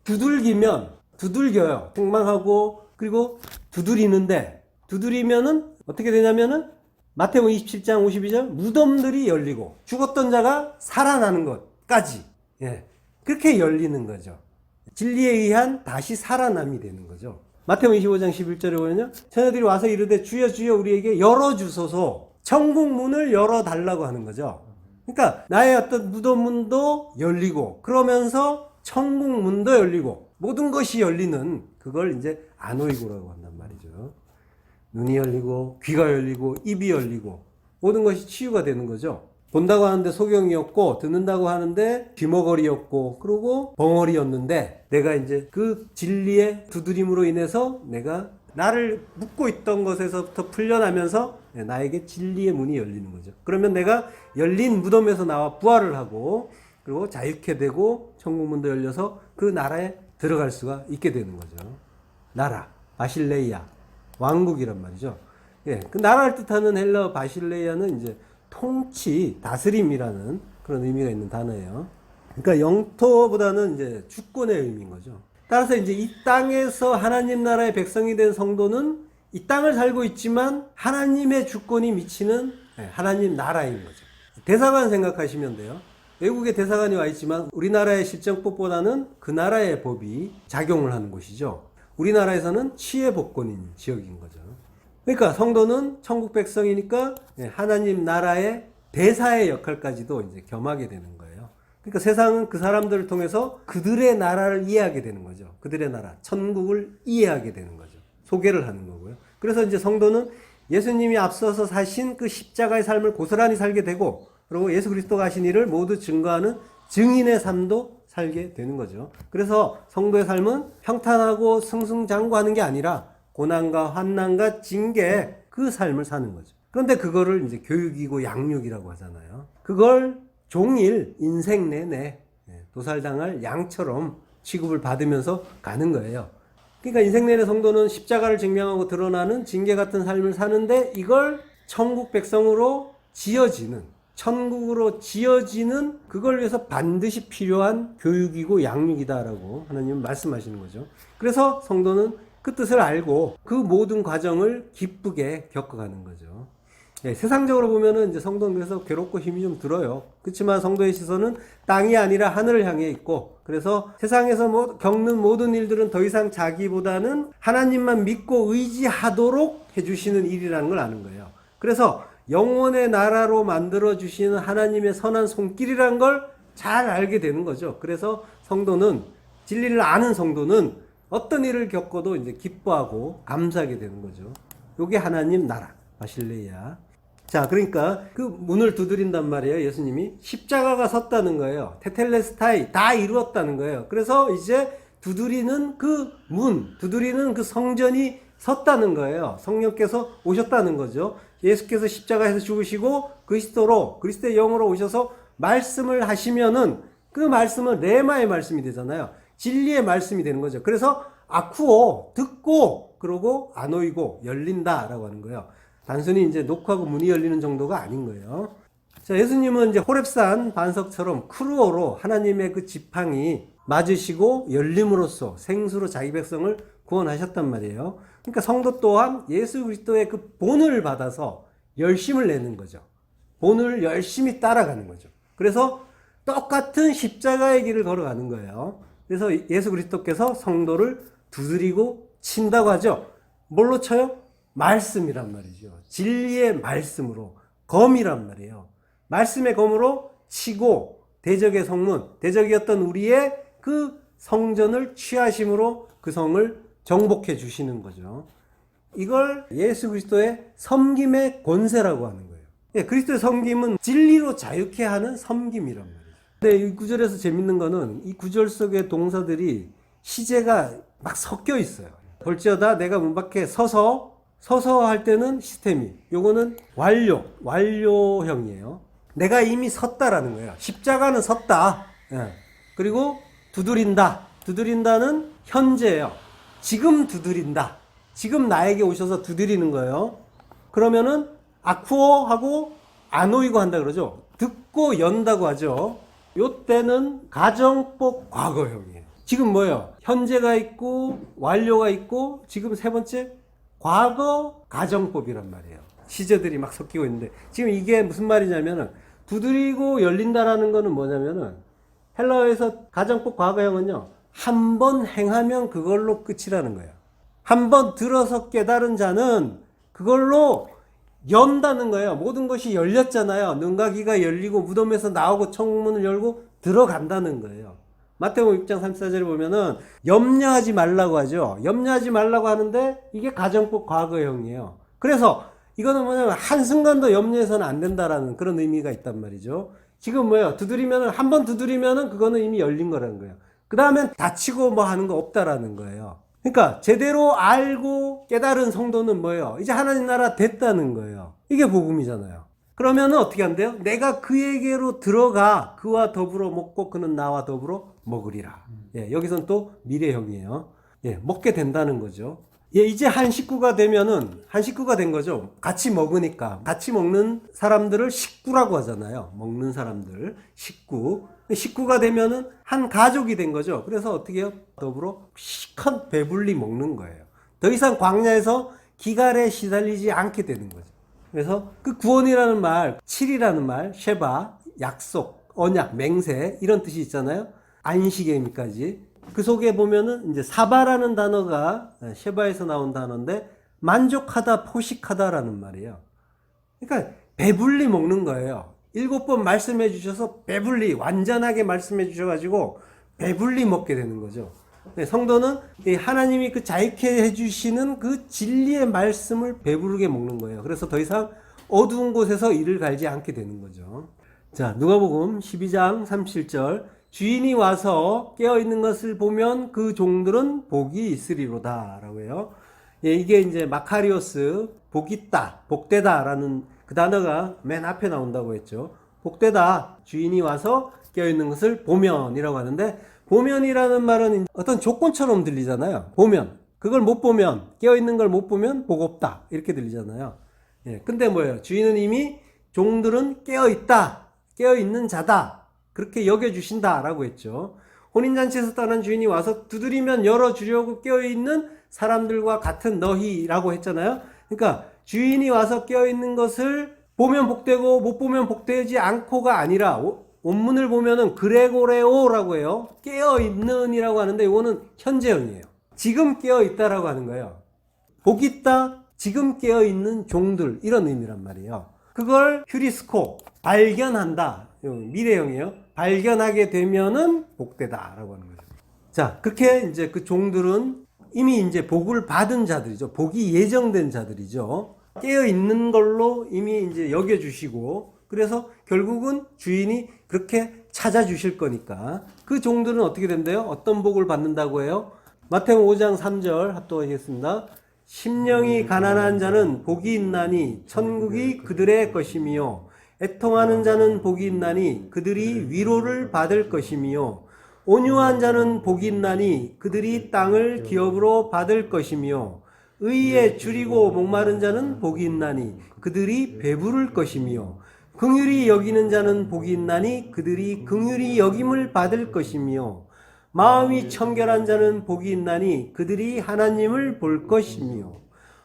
Speaker 1: 두들겨요. 책망하고 그리고 두드리면은 어떻게 되냐면은 마태복음 27장 52절 무덤들이 열리고 죽었던 자가 살아나는 것까지 그렇게 열리는 거죠. 진리에 의한 다시 살아남이 되는 거죠. 마태복음 25장 11절에 보면요. 처녀들이 와서 이르되 주여 주여 우리에게 열어주소서. 천국 문을 열어달라고 하는 거죠. 그러니까 나의 어떤 무덤 문도 열리고 그러면서 천국 문도 열리고 모든 것이 열리는 그걸 이제 아노이고라고 한단 말이죠. 눈이 열리고 귀가 열리고 입이 열리고 모든 것이 치유가 되는 거죠. 본다고 하는데 소경이었고 듣는다고 하는데 귀머거리였고 그리고 벙어리였는데 내가 이제 그 진리의 두드림으로 인해서 내가 나를 묶고 있던 것에서부터 풀려나면서 나에게 진리의 문이 열리는 거죠. 그러면 내가 열린 무덤에서 나와 부활을 하고 그리고 자유케 되고 천국문도 열려서 그 나라에 들어갈 수가 있게 되는 거죠. 나라, 바실레이아, 왕국이란 말이죠. 예, 그 나라를 뜻하는 헬라어 바실레이아는 이제 통치, 다스림이라는 그런 의미가 있는 단어예요. 그러니까 영토보다는 이제 주권의 의미인 거죠. 따라서 이제 이 땅에서 하나님 나라의 백성이 된 성도는 이 땅을 살고 있지만 하나님의 주권이 미치는 하나님 나라인 거죠. 대사관 생각하시면 돼요. 외국에 대사관이 와 있지만 우리나라의 실정법보다는 그 나라의 법이 작용을 하는 곳이죠. 우리나라에서는 치외법권인 지역인 거죠. 그러니까 성도는 천국 백성이니까 하나님 나라의 대사의 역할까지도 이제 겸하게 되는 거예요. 그러니까 세상은 그 사람들을 통해서 그들의 나라를 이해하게 되는 거죠. 그들의 나라, 천국을 이해하게 되는 거죠. 소개를 하는 거고요. 그래서 이제 성도는 예수님이 앞서서 사신 그 십자가의 삶을 고스란히 살게 되고 그리고 예수 그리스도가 하신 일을 모두 증거하는 증인의 삶도 살게 되는 거죠. 그래서 성도의 삶은 평탄하고 승승장구하는 게 아니라 고난과 환난과 징계 그 삶을 사는 거죠. 그런데 그거를 이제 교육이고 양육이라고 하잖아요. 그걸 종일 인생 내내 도살당할 양처럼 취급을 받으면서 가는 거예요. 그러니까 인생 내내 성도는 십자가를 증명하고 드러나는 징계 같은 삶을 사는데 이걸 천국 백성으로 지어지는 천국으로 지어지는 그걸 위해서 반드시 필요한 교육이고 양육이다라고 하나님은 말씀하시는 거죠. 그래서 성도는 그 뜻을 알고 그 모든 과정을 기쁘게 겪어가는 거죠. 세상적으로 보면은 이제 성도는 그래서 괴롭고 힘이 좀 들어요. 그렇지만 성도의 시선은 땅이 아니라 하늘을 향해 있고 그래서 세상에서 겪는 모든 일들은 더 이상 자기보다는 하나님만 믿고 의지하도록 해주시는 일이라는 걸 아는 거예요. 그래서 영원의 나라로 만들어주시는 하나님의 선한 손길이라는 걸 잘 알게 되는 거죠. 그래서 성도는, 진리를 아는 성도는 어떤 일을 겪어도 이제 기뻐하고 감사하게 되는 거죠. 이게 하나님 나라, 바실레이아. 자, 그러니까 그 문을 두드린단 말이에요. 예수님이 십자가가 섰다는 거예요. 테텔레스타이 다 이루었다는 거예요. 그래서 이제 두드리는 그 문, 두드리는 그 성전이 섰다는 거예요. 성령께서 오셨다는 거죠. 예수께서 십자가에서 죽으시고 그리스도의 영으로 오셔서 말씀을 하시면은 그 말씀은 레마의 말씀이 되잖아요. 진리의 말씀이 되는 거죠. 그래서 아쿠오, 듣고 그러고 아노이고 열린다라고 하는 거예요. 단순히 이제 녹화하고 문이 열리는 정도가 아닌 거예요. 자, 예수님은 이제 호렙산 반석처럼 크루오로 하나님의 그 지팡이 맞으시고 열림으로써 생수로 자기 백성을 구원하셨단 말이에요. 그러니까 성도 또한 예수 그리스도의 그 본을 받아서 열심을 내는 거죠. 본을 열심히 따라가는 거죠. 그래서 똑같은 십자가의 길을 걸어가는 거예요. 그래서 예수 그리스도께서 성도를 두드리고 친다고 하죠. 뭘로 쳐요? 말씀이란 말이죠. 진리의 말씀으로, 검이란 말이에요. 말씀의 검으로 치고 대적의 성문, 대적이었던 우리의 그 성전을 취하심으로 그 성을 정복해 주시는 거죠. 이걸 예수 그리스도의 섬김의 권세라고 하는 거예요. 예, 그리스도의 섬김은 진리로 자유케 하는 섬김이란 말이에요. 근데 이 구절에서 재밌는 거는 이 구절 속의 동사들이 시제가 막 섞여 있어요. 볼지어다 내가 문 밖에 서서 할 때는 시스템이 요거는 완료형이에요. 내가 이미 섰다라는 거예요. 십자가는 섰다. 예. 그리고 두드린다는 현재예요. 지금 두드린다. 지금 나에게 오셔서 두드리는 거예요. 그러면은 아쿠오 하고 아노이고 한다 그러죠. 듣고 연다고 하죠. 요때는 가정법 과거형이에요. 지금 뭐예요? 현재가 있고 완료가 있고 지금 세 번째 과거 가정법이란 말이에요. 시제들이 막 섞이고 있는데 지금 이게 무슨 말이냐면은 두드리고 열린다라는 거는 뭐냐면은 헬라어에서 가정법 과거형은요. 한 번 행하면 그걸로 끝이라는 거예요. 한 번 들어서 깨달은 자는 그걸로 연다는 거예요. 모든 것이 열렸잖아요. 눈과 귀가 열리고 무덤에서 나오고 천문을 열고 들어간다는 거예요. 마태복음 6장 34절에 보면은 염려하지 말라고 하죠. 염려하지 말라고 하는데 이게 가정법 과거형이에요. 그래서 이거는 뭐냐면 한순간도 염려해서는 안 된다라는 그런 의미가 있단 말이죠. 지금 뭐예요? 두드리면은, 한 번 두드리면은 그거는 이미 열린 거라는 거예요. 그 다음엔 다치고 뭐 하는 거 없다라는 거예요. 그러니까 제대로 알고 깨달은 성도는 뭐예요? 이제 하나님 나라 됐다는 거예요. 이게 복음이잖아요. 그러면은 어떻게 한대요? 내가 그에게로 들어가 그와 더불어 먹고 그는 나와 더불어 먹으리라. 예, 여기선 또 미래형이에요. 예, 먹게 된다는 거죠. 예, 이제 한 식구가 되면은, 한 식구가 된 거죠. 같이 먹으니까. 같이 먹는 사람들을 식구라고 하잖아요. 먹는 사람들. 식구. 식구가 되면은 한 가족이 된 거죠. 그래서 어떻게 해요? 더불어 시컷 배불리 먹는 거예요. 더 이상 광야에서 기갈에 시달리지 않게 되는 거죠. 그래서 그 구원이라는 말, 7이라는 말, 쉐바, 약속, 언약, 맹세, 이런 뜻이 있잖아요. 안식의 의미까지. 그 속에 보면은 이제 사바라는 단어가 쉐바에서 나온 단어인데 만족하다, 포식하다라는 말이에요. 그러니까 배불리 먹는 거예요. 7번 말씀해 주셔서 배불리 완전하게 말씀해 주셔가지고 배불리 먹게 되는 거죠. 성도는 하나님이 그 자유케 해주시는 그 진리의 말씀을 배부르게 먹는 거예요. 그래서 더 이상 어두운 곳에서 이를 갈지 않게 되는 거죠. 자, 누가복음 12장 37절. 주인이 와서 깨어있는 것을 보면 그 종들은 복이 있으리로다 라고 해요. 예, 이게 이제 마카리오스, 복 있다, 복되다 라는 그 단어가 맨 앞에 나온다고 했죠. 복되다, 주인이 와서 깨어있는 것을 보면 이라고 하는데, 보면이라는 말은 어떤 조건처럼 들리잖아요. 보면, 그걸 못 보면, 깨어있는 걸 못 보면 복 없다 이렇게 들리잖아요. 예, 근데 뭐예요? 주인은 이미 종들은 깨어있다, 깨어있는 자다 그렇게 여겨주신다 라고 했죠. 혼인잔치에서 떠난 주인이 와서 두드리면 열어주려고 깨어있는 사람들과 같은 너희라고 했잖아요. 그러니까 주인이 와서 깨어있는 것을 보면 복되고 못 보면 복되지 않고가 아니라, 원문을 보면은 그레고레오라고 해요. 깨어있는이라고 하는데 이거는 현재형이에요. 지금 깨어있다라고 하는 거예요. 복 있다, 지금 깨어있는 종들, 이런 의미란 말이에요. 그걸 휴리스코, 발견한다, 미래형이에요. 발견하게 되면은 복되다라고 하는 거죠. 자, 그렇게 이제 그 종들은 이미 이제 복을 받은 자들이죠. 복이 예정된 자들이죠. 깨어 있는 걸로 이미 이제 여겨주시고, 그래서 결국은 주인이 그렇게 찾아주실 거니까 그 종들은 어떻게 된대요? 어떤 복을 받는다고 해요? 마태복음 5장 3절 합독하겠습니다. 심령이 가난한 자는 복이 있나니 천국이 그들의 것이며, 애통하는 자는 복이 있나니 그들이 위로를 받을 것이며, 온유한 자는 복이 있나니 그들이 땅을 기업으로 받을 것이며, 의에 줄이고 목마른 자는 복이 있나니 그들이 배부를 것이며, 긍휼히 여기는 자는 복이 있나니 그들이 긍휼히 여김을 받을 것이며, 마음이 청결한 자는 복이 있나니 그들이 하나님을 볼 것이며,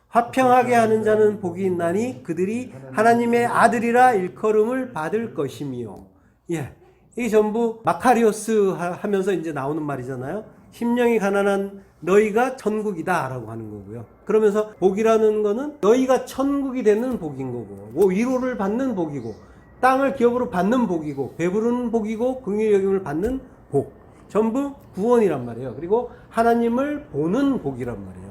Speaker 1: 화평하게 하는 자는 복이 있나니 그들이 하나님의 아들이라 일컬음을 받을 것이며. 예, 이게 전부 마카리오스 하면서 이제 나오는 말이잖아요. 심령이 가난한 너희가 천국이다 라고 하는 거고요. 그러면서 복이라는 거는 너희가 천국이 되는 복인 거고, 뭐 위로를 받는 복이고, 땅을 기업으로 받는 복이고, 배부르는 복이고, 긍휼히 여김을 받는 복, 전부 구원이란 말이에요. 그리고 하나님을 보는 복이란 말이에요.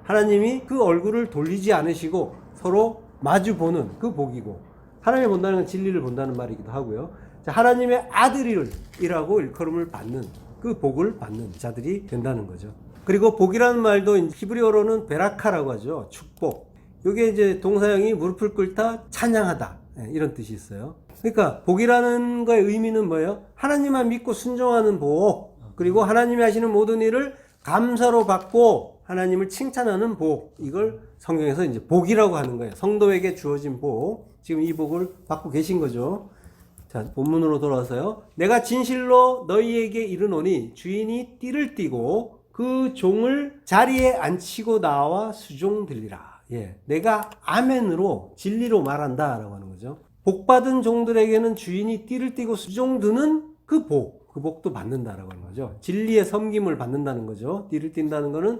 Speaker 1: 하나님이 그 얼굴을 돌리지 않으시고 서로 마주 보는 그 복이고, 하나님을 본다는 건 진리를 본다는 말이기도 하고요. 자, 하나님의 아들이라고 일컬음을 받는 그 복을 받는 자들이 된다는 거죠. 그리고 복이라는 말도 히브리어로는 베라카라고 하죠. 축복. 이게 이제 동사형이 무릎을 꿇다, 찬양하다, 이런 뜻이 있어요. 그러니까 복이라는 거의 의미는 뭐예요? 하나님만 믿고 순종하는 복, 그리고 하나님이 하시는 모든 일을 감사로 받고 하나님을 칭찬하는 복, 이걸 성경에서 이제 복이라고 하는 거예요. 성도에게 주어진 복, 지금 이 복을 받고 계신 거죠. 자, 본문으로 돌아와서요. 내가 진실로 너희에게 이르노니 주인이 띠를 띠고 그 종을 자리에 앉히고 나와 수종들리라. 예, 내가 아멘으로 진리로 말한다라고 하는 거죠. 복 받은 종들에게는 주인이 띠를 띠고 수종드는 그 복도 받는다라고 하는 거죠. 진리의 섬김을 받는다는 거죠. 띠를 띈다는 거는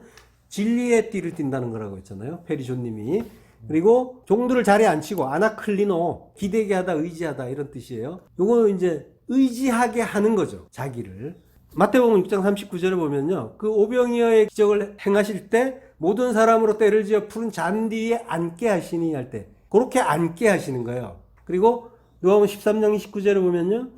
Speaker 1: 진리의 띠를 띈다는 거라고 했잖아요. 페리존님이. 그리고 종들을 자리에 앉히고, 아나클리노, 기대게 하다, 의지하다, 이런 뜻이에요. 요거는 이제 의지하게 하는 거죠. 자기를. 마태복음 6장 39절에 보면요. 그 오병이어의 기적을 행하실 때 모든 사람으로 때를 지어 푸른 잔디에 앉게 하시니 할 때 그렇게 앉게 하시는 거예요. 그리고 누가복음 13장 29절에 보면요.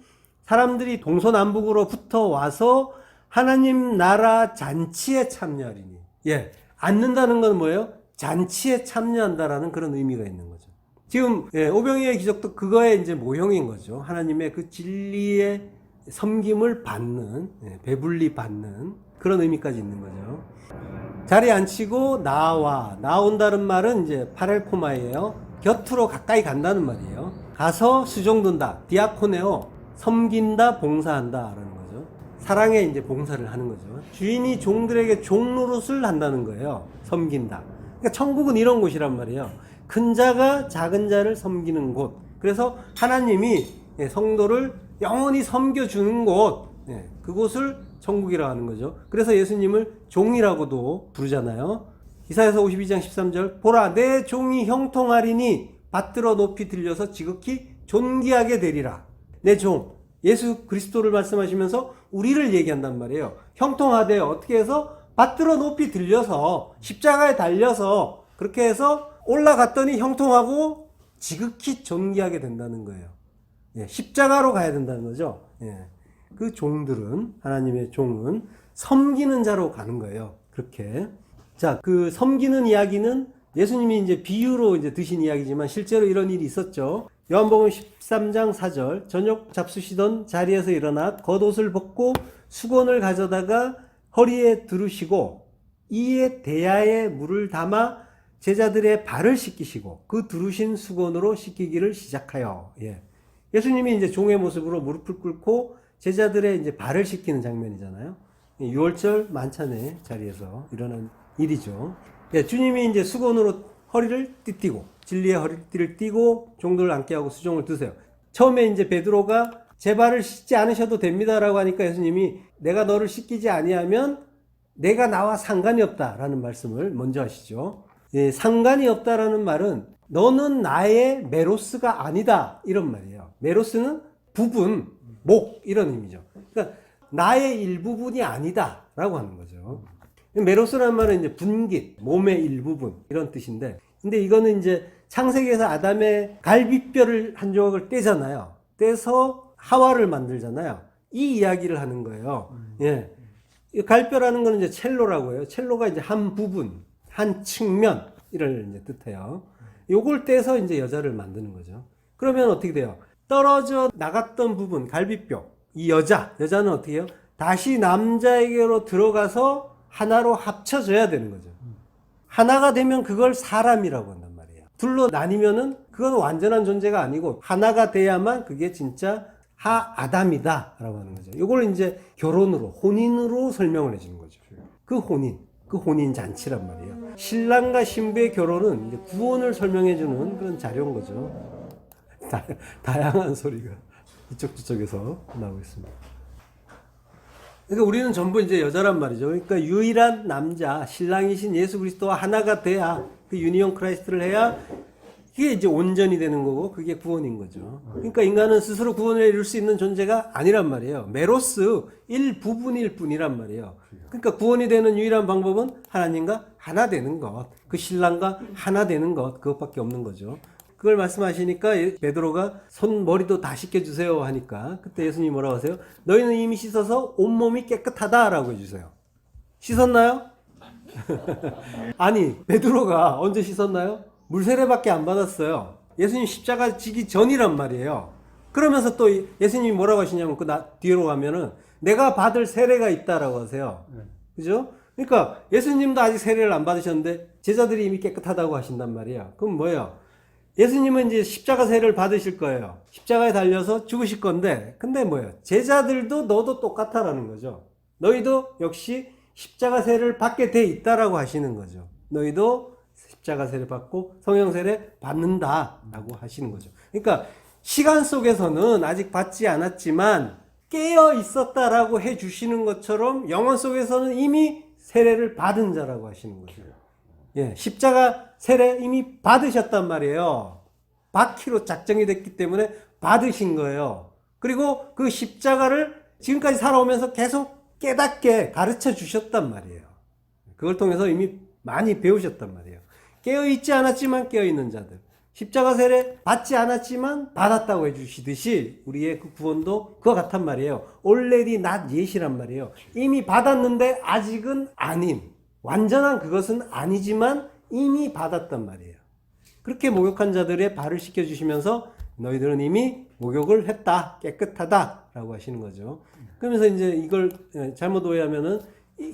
Speaker 1: 사람들이 동서남북으로 붙어 와서 하나님 나라 잔치에 참여하리니. 예. 앉는다는 건 뭐예요? 잔치에 참여한다라는 그런 의미가 있는 거죠. 지금 오병이어의 기적도 그거의 이제 모형인 거죠. 하나님의 그 진리의 섬김을 받는, 배불리 받는 그런 의미까지 있는 거죠. 자리에 앉히고 나온다는 말은 이제 파렐코마예요. 곁으로 가까이 간다는 말이에요. 가서 수종든다, 디아코네오, 섬긴다, 봉사한다라는 거죠. 사랑에 이제 봉사를 하는 거죠. 주인이 종들에게 종노릇을 한다는 거예요. 섬긴다. 그러니까 천국은 이런 곳이란 말이에요. 큰 자가 작은 자를 섬기는 곳. 그래서 하나님이 성도를 영원히 섬겨주는 곳, 그곳을 천국이라고 하는 거죠. 그래서 예수님을 종이라고도 부르잖아요. 이사야서 52장 13절 보라 내 종이 형통하리니 받들어 높이 들려서 지극히 존귀하게 되리라. 내 종 예수 그리스도를 말씀하시면서 우리를 얘기한단 말이에요. 형통하되 어떻게 해서 받들어 높이 들려서 십자가에 달려서 그렇게 해서 올라갔더니 형통하고 지극히 존귀하게 된다는 거예요. 십자가로 가야 된다는 거죠. 그 종들은, 하나님의 종은 섬기는 자로 가는 거예요. 그렇게. 자, 그 섬기는 이야기는 예수님이 이제 비유로 이제 드신 이야기지만 실제로 이런 일이 있었죠. 요한복음 13장 4절 저녁 잡수시던 자리에서 일어나 겉옷을 벗고 수건을 가져다가 허리에 두르시고 이에 대야에 물을 담아 제자들의 발을 씻기시고 그 두르신 수건으로 씻기기를 시작하여. 예수님이 이제 종의 모습으로 무릎을 꿇고 제자들의 이제 발을 씻기는 장면이잖아요. 6월절 만찬의 자리에서 일어난 일이죠. 주님이 이제 수건으로 허리를 띠띠고 진리의 허리띠를 띠고 종들을 앉게 하고 수종을 드세요. 처음에 이제 베드로가 제 발을 씻지 않으셔도 됩니다라고 하니까 예수님이 내가 너를 씻기지 아니하면 내가 나와 상관이 없다라는 말씀을 먼저 하시죠. 상관이 없다라는 말은 너는 나의 메로스가 아니다 이런 말이에요. 메로스는 부분, 목 이런 의미죠. 그러니까 나의 일부분이 아니다 라고 하는 거죠. 메로스라는 말은 이제 분깃, 몸의 일부분 이런 뜻인데, 근데 이거는 이제 창세기에서 아담의 갈비뼈를 한 조각을 떼잖아요. 떼서 하와를 만들잖아요. 이 이야기를 하는 거예요. 갈뼈라는 건 이제 첼로라고 해요. 첼로가 이제 한 부분, 한 측면 이를 이제 뜻해요. 요걸 떼서 이제 여자를 만드는 거죠. 그러면 어떻게 돼요? 떨어져 나갔던 부분, 갈비뼈, 이 여자는 어떻게 해요? 다시 남자에게로 들어가서 하나로 합쳐져야 되는 거죠. 하나가 되면 그걸 사람이라고 한단 말이에요. 둘로 나뉘면은 그건 완전한 존재가 아니고 하나가 돼야만 그게 진짜 아담이다 라고 하는 거죠. 이걸 이제 결혼으로, 혼인으로 설명을 해주는 거죠. 그 혼인 잔치란 말이에요. 신랑과 신부의 결혼은 이제 구원을 설명해주는 그런 자료인 거죠. 다양한 소리가 이쪽 저쪽에서 나오고 있습니다. 그러니까 우리는 전부 이제 여자란 말이죠. 그러니까 유일한 남자, 신랑이신 예수 그리스도와 하나가 돼야, 그 유니온 크라이스트를 해야 그게 이제 온전이 되는 거고 그게 구원인 거죠. 그러니까 인간은 스스로 구원을 이룰 수 있는 존재가 아니란 말이에요. 메로스 일부분일 뿐이란 말이에요. 그러니까 구원이 되는 유일한 방법은 하나님과 하나 되는 것, 그 신랑과 하나 되는 것, 그것밖에 없는 거죠. 그걸 말씀하시니까 베드로가 머리도 다 씻겨주세요 하니까 그때 예수님이 뭐라고 하세요? 너희는 이미 씻어서 온몸이 깨끗하다라고 해주세요. 씻었나요? 아니, 베드로가 언제 씻었나요? 물세례밖에 안 받았어요. 예수님 십자가 지기 전이란 말이에요. 그러면서 또 예수님이 뭐라고 하시냐면 뒤로 가면은 내가 받을 세례가 있다라고 하세요. 그죠? 그러니까 예수님도 아직 세례를 안 받으셨는데 제자들이 이미 깨끗하다고 하신단 말이에요. 그럼 뭐예요? 예수님은 이제 십자가 세례를 받으실 거예요. 십자가에 달려서 죽으실 건데, 근데 뭐예요? 제자들도 너도 똑같다라는 거죠. 너희도 역시 십자가 세례를 받게 돼 있다라고 하시는 거죠. 너희도 십자가 세례 받고 성령 세례 받는다라고 하시는 거죠. 그러니까 시간 속에서는 아직 받지 않았지만 깨어 있었다라고 해 주시는 것처럼 영혼 속에서는 이미 세례를 받은 자라고 하시는 거죠. 십자가 세례 이미 받으셨단 말이에요. 받기로 작정이 됐기 때문에 받으신 거예요. 그리고 그 십자가를 지금까지 살아오면서 계속 깨닫게 가르쳐 주셨단 말이에요. 그걸 통해서 이미 많이 배우셨단 말이에요. 깨어있지 않았지만 깨어있는 자들, 십자가 세례 받지 않았지만 받았다고 해주시듯이 우리의 그 구원도 그와 같단 말이에요. already not yet이란 말이에요. 이미 받았는데 아직은 아닌, 완전한 그것은 아니지만 이미 받았단 말이에요. 그렇게 목욕한 자들의 발을 씻겨주시면서 너희들은 이미 목욕을 했다, 깨끗하다 라고 하시는 거죠. 그러면서 이제 이걸 잘못 오해하면은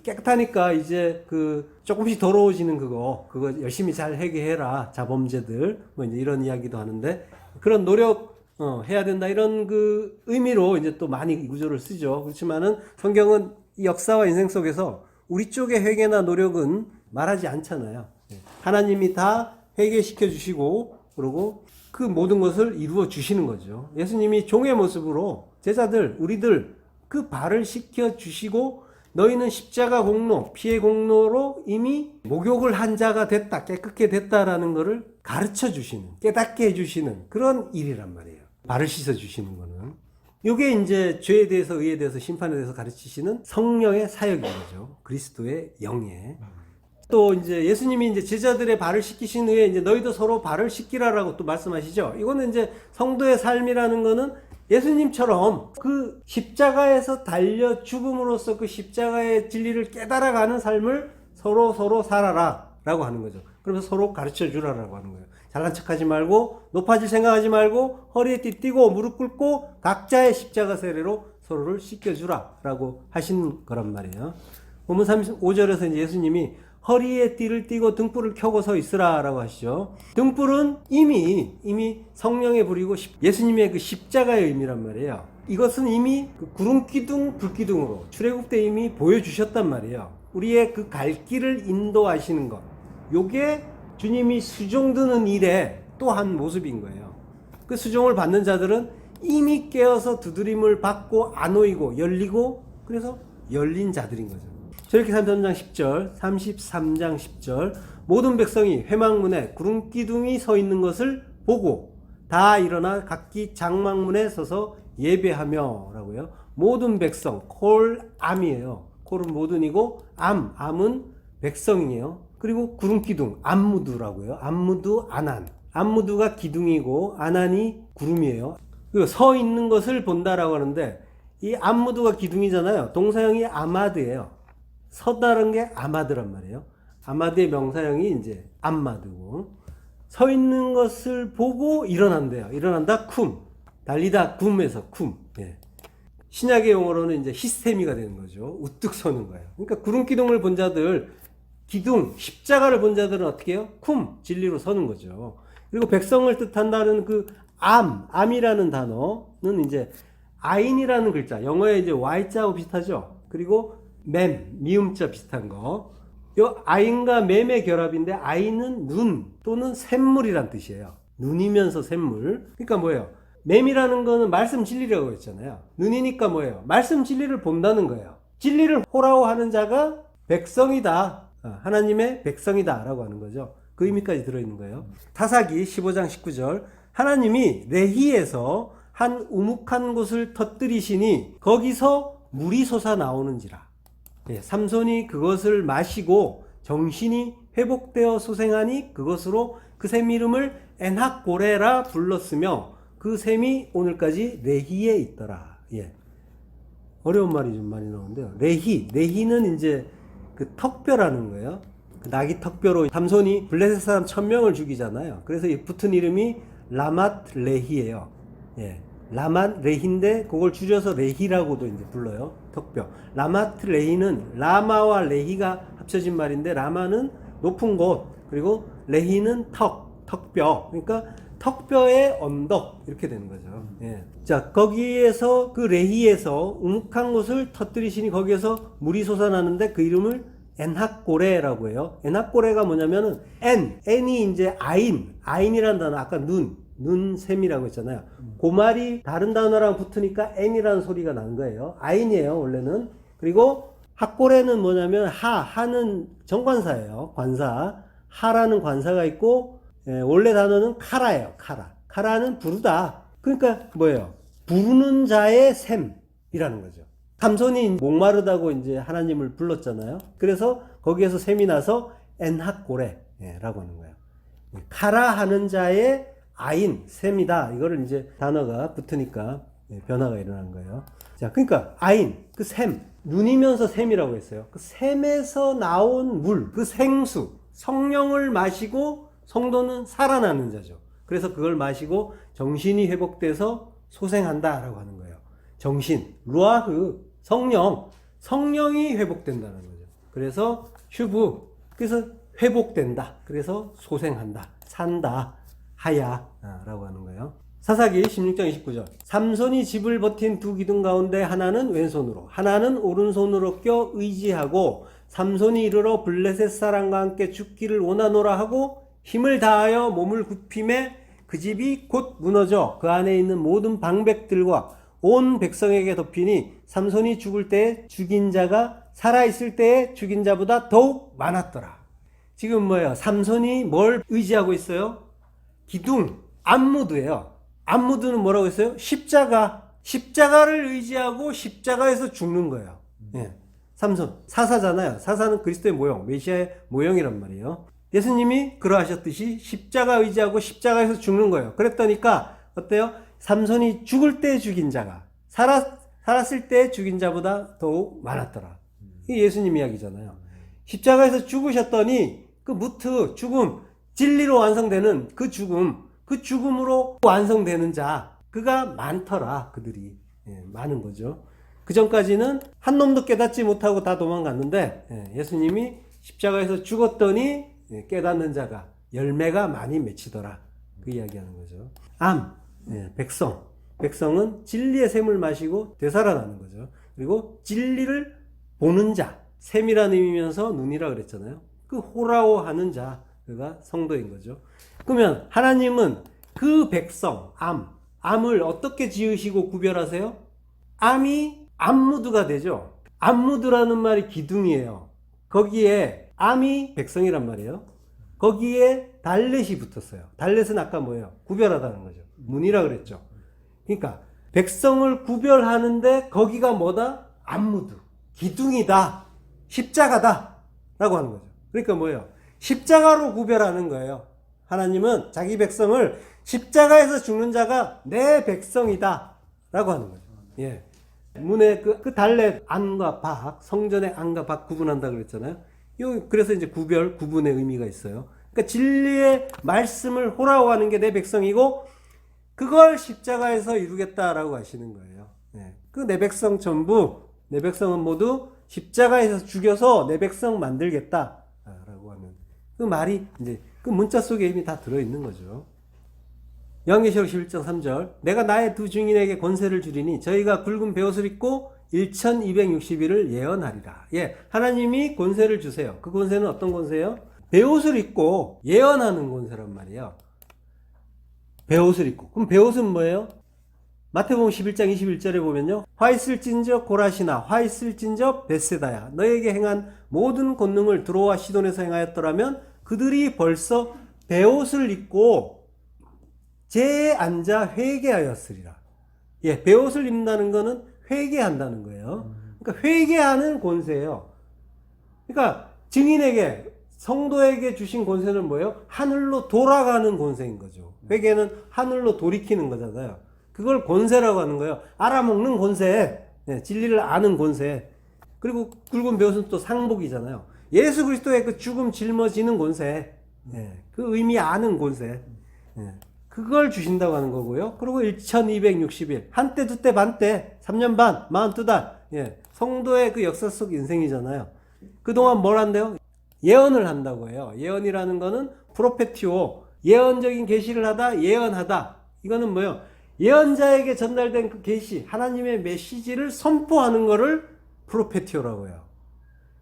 Speaker 1: 깨끗하니까 이제 그 조금씩 더러워지는 그거 열심히 잘 해결해라, 자범죄들 뭐 이제 이런 이야기도 하는데, 그런 노력 해야 된다 이런 그 의미로 이제 또 많이 이 구조를 쓰죠. 그렇지만은 성경은 이 역사와 인생 속에서 우리 쪽의 회개나 노력은 말하지 않잖아요. 하나님이 다 회개시켜 주시고 그리고 그 모든 것을 이루어 주시는 거죠. 예수님이 종의 모습으로 제자들, 우리들 그 발을 씻겨 주시고 너희는 십자가 공로, 피의 공로로 이미 목욕을 한 자가 됐다, 깨끗게 됐다라는 것을 가르쳐 주시는, 깨닫게 해주시는 그런 일이란 말이에요. 발을 씻어 주시는 거는. 이게 이제 죄에 대해서, 의에 대해서, 심판에 대해서 가르치시는 성령의 사역인 거죠. 그리스도의 영에. 또 이제 예수님이 이제 제자들의 발을 씻기신 후에 이제 너희도 서로 발을 씻기라라고 또 말씀하시죠. 이거는 이제 성도의 삶이라는 거는 예수님처럼 그 십자가에서 달려 죽음으로써 그 십자가의 진리를 깨달아가는 삶을 서로 살아라 라고 하는 거죠. 그러면서 서로 가르쳐 주라라고 하는 거예요. 잘난 척하지 말고 높아질 생각하지 말고 허리에 띠띠고 무릎 꿇고 각자의 십자가 세례로 서로를 씻겨주라 라고 하신 거란 말이에요. 본문 35절에서 이제 예수님이 허리에 띠를 띠고 등불을 켜고 서 있으라 라고 하시죠. 등불은 이미 성령의 불이고 예수님의 그 십자가의 의미란 말이에요. 이것은 이미 그 구름기둥, 불기둥으로 출애굽 때 이미 보여주셨단 말이에요. 우리의 그 갈 길을 인도하시는 것. 요게 주님이 수종 드는 일의 또 한 모습인 거예요. 그 수종을 받는 자들은 이미 깨어서 두드림을 받고 안 오이고 열리고 그래서 열린 자들인 거죠. 저렇게 33장 10절, 33장 10절 모든 백성이 회막문에 구름기둥이 서 있는 것을 보고 다 일어나 각기 장막문에 서서 예배하며 라고요. 모든 백성, 콜 암이에요. 콜은 모든이고 암은 백성이에요. 그리고 구름기둥, 암무드라고요. 암무드, 아난. 암무드가 기둥이고 아난이 구름이에요. 그리고 서 있는 것을 본다라고 하는데 이 암무드가 기둥이잖아요. 동사형이 아마드예요. 서다른 게 아마드란 말이에요. 아마드의 명사형이 이제 암마드고 서 있는 것을 보고 일어난대요. 일어난다 쿰, 달리다 굼에서 쿰. 예. 신약의 용어로는 이제 히스테미가 되는 거죠. 우뚝 서는 거예요. 그러니까 구름기둥을 본 자들, 기둥, 십자가를 본 자들은 어떻게 해요? 쿰, 진리로 서는 거죠. 그리고 백성을 뜻한다는 그 암이라는 단어는 이제 아인이라는 글자, 영어에 이제 Y자하고 비슷하죠. 그리고 미음자 비슷한 거. 요 아인과 맴의 결합인데 아인은 눈 또는 샘물이란 뜻이에요. 눈이면서 샘물. 그러니까 뭐예요? 맴이라는 거는 말씀 진리라고 했잖아요. 눈이니까 뭐예요? 말씀 진리를 본다는 거예요. 진리를 호라오하는 자가 백성이다. 하나님의 백성이다 라고 하는 거죠. 그 의미까지 들어있는 거예요. 타사기 15장 19절 하나님이 레히에서 한 우묵한 곳을 터뜨리시니 거기서 물이 솟아 나오는지라. 삼손이 그것을 마시고 정신이 회복되어 소생하니 그것으로 그 샘 이름을 엔학고레라 불렀으며 그 샘이 오늘까지 레히에 있더라. 어려운 말이 좀 많이 나오는데요. 레히는 이제 그 턱뼈라는 거예요. 그 나귀 턱뼈로 삼손이 블레셋 사람 1000명을 죽이잖아요. 그래서 이 붙은 이름이 라맛 레히예요. 라맛 레히인데 그걸 줄여서 레히라고도 이제 불러요. 턱뼈. 라맛 레히는 라마와 레히가 합쳐진 말인데 라마는 높은 곳, 그리고 레히는 턱뼈. 그러니까 턱뼈의 언덕 이렇게 되는 거죠. 자, 거기에서 그 레히에서 우묵한 곳을 터뜨리시니 거기에서 물이 솟아나는데 그 이름을 엔학고레라고 해요. 엔학고레가 뭐냐면은 N이 이제 아인이라는 단어, 아까 눈샘이라고 했잖아요. 그 말이 다른 단어랑 붙으니까 N이라는 소리가 난 거예요. 아인이에요, 원래는. 그리고 학고레는 뭐냐면 하는 정관사예요. 관사. 하라는 관사가 있고, 원래 단어는 카라예요. 카라는 부르다. 그러니까 뭐예요? 부르는 자의 샘이라는 거죠. 삼손이 목마르다고 이제 하나님을 불렀잖아요. 그래서 거기에서 샘이 나서 엔학고레라고 하는 거예요. 카라 하는 자의 아인, 샘이다. 이거를 이제 단어가 붙으니까 변화가 일어난 거예요. 자, 그러니까 아인, 그 샘, 눈이면서 샘이라고 했어요. 그 샘에서 나온 물, 그 생수, 성령을 마시고 성도는 살아나는 자죠. 그래서 그걸 마시고 정신이 회복돼서 소생한다라고 하는 거예요. 정신, 루아흐, 성령이 회복된다는 거죠. 그래서 슈브, 그래서 회복된다. 그래서 소생한다. 산다. 하야라고 하는 거예요. 사사기 16장 29절. 삼손이 집을 버틴 두 기둥 가운데 하나는 왼손으로, 하나는 오른손으로 껴 의지하고 삼손이 이르러 블레셋 사람과 함께 죽기를 원하노라 하고 힘을 다하여 몸을 굽힘에 그 집이 곧 무너져 그 안에 있는 모든 방백들과 온 백성에게 덮이니 삼손이 죽을 때에 죽인 자가 살아있을 때에 죽인 자보다 더욱 많았더라. 지금 뭐예요? 삼손이 뭘 의지하고 있어요? 기둥, 암무드예요. 암무드는 뭐라고 했어요? 십자가를 의지하고 십자가에서 죽는 거예요. 예. 삼손, 사사잖아요. 사사는 그리스도의 모형, 메시아의 모형이란 말이에요. 예수님이 그러하셨듯이 십자가 의지하고 십자가에서 죽는 거예요. 그랬더니까 어때요? 삼손이 죽을 때 죽인 자가 살았을 때 죽인 자보다 더욱 많았더라. 이게 예수님 이야기잖아요. 십자가에서 죽으셨더니 그 무트, 죽음, 진리로 완성되는 그 죽음으로 완성되는 자, 그가 많더라. 그들이 많은 거죠. 그 전까지는 한 놈도 깨닫지 못하고 다 도망갔는데 예수님이 십자가에서 죽었더니 깨닫는 자가 열매가 많이 맺히더라. 그 이야기하는 거죠. 백성은 진리의 샘을 마시고 되살아나는 거죠. 그리고 진리를 보는 자, 샘이라는 의미면서 눈이라 그랬잖아요. 그 호라오 하는 자, 그가 성도인 거죠. 그러면 하나님은 그 백성, 암을 어떻게 지으시고 구별하세요? 암이 암무드가 되죠. 암무드라는 말이 기둥이에요. 거기에 암이 백성이란 말이에요. 거기에 달렛이 붙었어요. 달렛은 아까 뭐예요? 구별하다는 거죠. 문이라 그랬죠. 그러니까 백성을 구별하는데 거기가 뭐다? 암무드, 기둥이다, 십자가다 라고 하는 거죠. 그러니까 뭐예요? 십자가로 구별하는 거예요. 하나님은 자기 백성을 십자가에서 죽는 자가 내 백성이다 라고 하는 거죠. 예. 문에 그 달렛 안과 박, 성전의 안과 박 구분한다 그랬잖아요. 그래서 이제 구분의 의미가 있어요. 그러니까 진리의 말씀을 호라오하는 게 내 백성이고 그걸 십자가에서 이루겠다라고 하시는 거예요. 예. 그 내 백성 전부, 내 백성은 모두 십자가에서 죽여서 내 백성 만들겠다라고 하는 그 말이 이제 그 문자 속에 이미 다 들어있는 거죠. 요한계시록 11장 3절. 내가 나의 두 증인에게 권세를 주리니 저희가 굵은 베옷을 입고 1260일을 예언하리라. 예, 하나님이 권세를 주세요. 그 권세는 어떤 권세예요? 베옷을 입고 예언하는 권세란 말이에요. 베옷을 입고. 그럼 베옷은 뭐예요? 마태복음 11장 21절에 보면요. 화 있을진저 고라시나 화 있을진저 벳세다야 너에게 행한 모든 권능을 드로와 시돈에서 행하였더라면 그들이 벌써 베옷을 입고 제에 앉아 회개하였으리라. 예, 베옷을 입는다는 거는 회개한다는 거예요. 그러니까 회개하는 권세예요. 그러니까 증인에게, 성도에게 주신 권세는 뭐예요? 하늘로 돌아가는 권세인 거죠. 회개는 하늘로 돌이키는 거잖아요. 그걸 권세라고 하는 거예요. 알아먹는 권세, 진리를 아는 권세. 그리고 굵은 베옷은 또 상복이잖아요. 예수 그리스도의 그 죽음 짊어지는 권세, 그 의미 아는 권세, 그걸 주신다고 하는 거고요. 그리고 1260일, 한때, 두때, 반때, 3년 반, 42달, 성도의 그 역사 속 인생이잖아요. 그동안 뭘 한대요? 예언을 한다고 해요. 예언이라는 거는 프로페티오, 예언적인 계시를 하다, 예언하다. 이거는 뭐예요? 예언자에게 전달된 그 계시, 하나님의 메시지를 선포하는 거를 프로페티오라고 해요.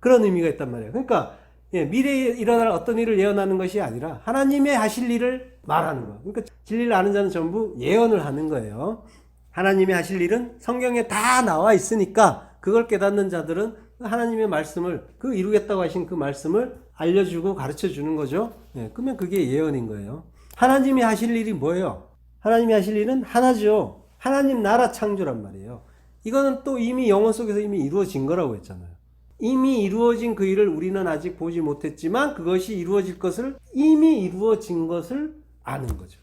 Speaker 1: 그런 의미가 있단 말이에요. 그러니까 미래에 일어날 어떤 일을 예언하는 것이 아니라 하나님의 하실 일을 말하는 거예요. 그러니까 진리를 아는 자는 전부 예언을 하는 거예요. 하나님의 하실 일은 성경에 다 나와 있으니까 그걸 깨닫는 자들은 하나님의 말씀을, 그 이루겠다고 하신 그 말씀을 알려주고 가르쳐 주는 거죠. 그러면 그게 예언인 거예요. 하나님이 하실 일이 뭐예요? 하나님이 하실 일은 하나죠. 하나님 나라 창조란 말이에요. 이거는 또 이미 영혼 속에서 이미 이루어진 거라고 했잖아요. 이미 이루어진 그 일을 우리는 아직 보지 못했지만 그것이 이루어질 것을 이미 이루어진 것을 아는 거죠.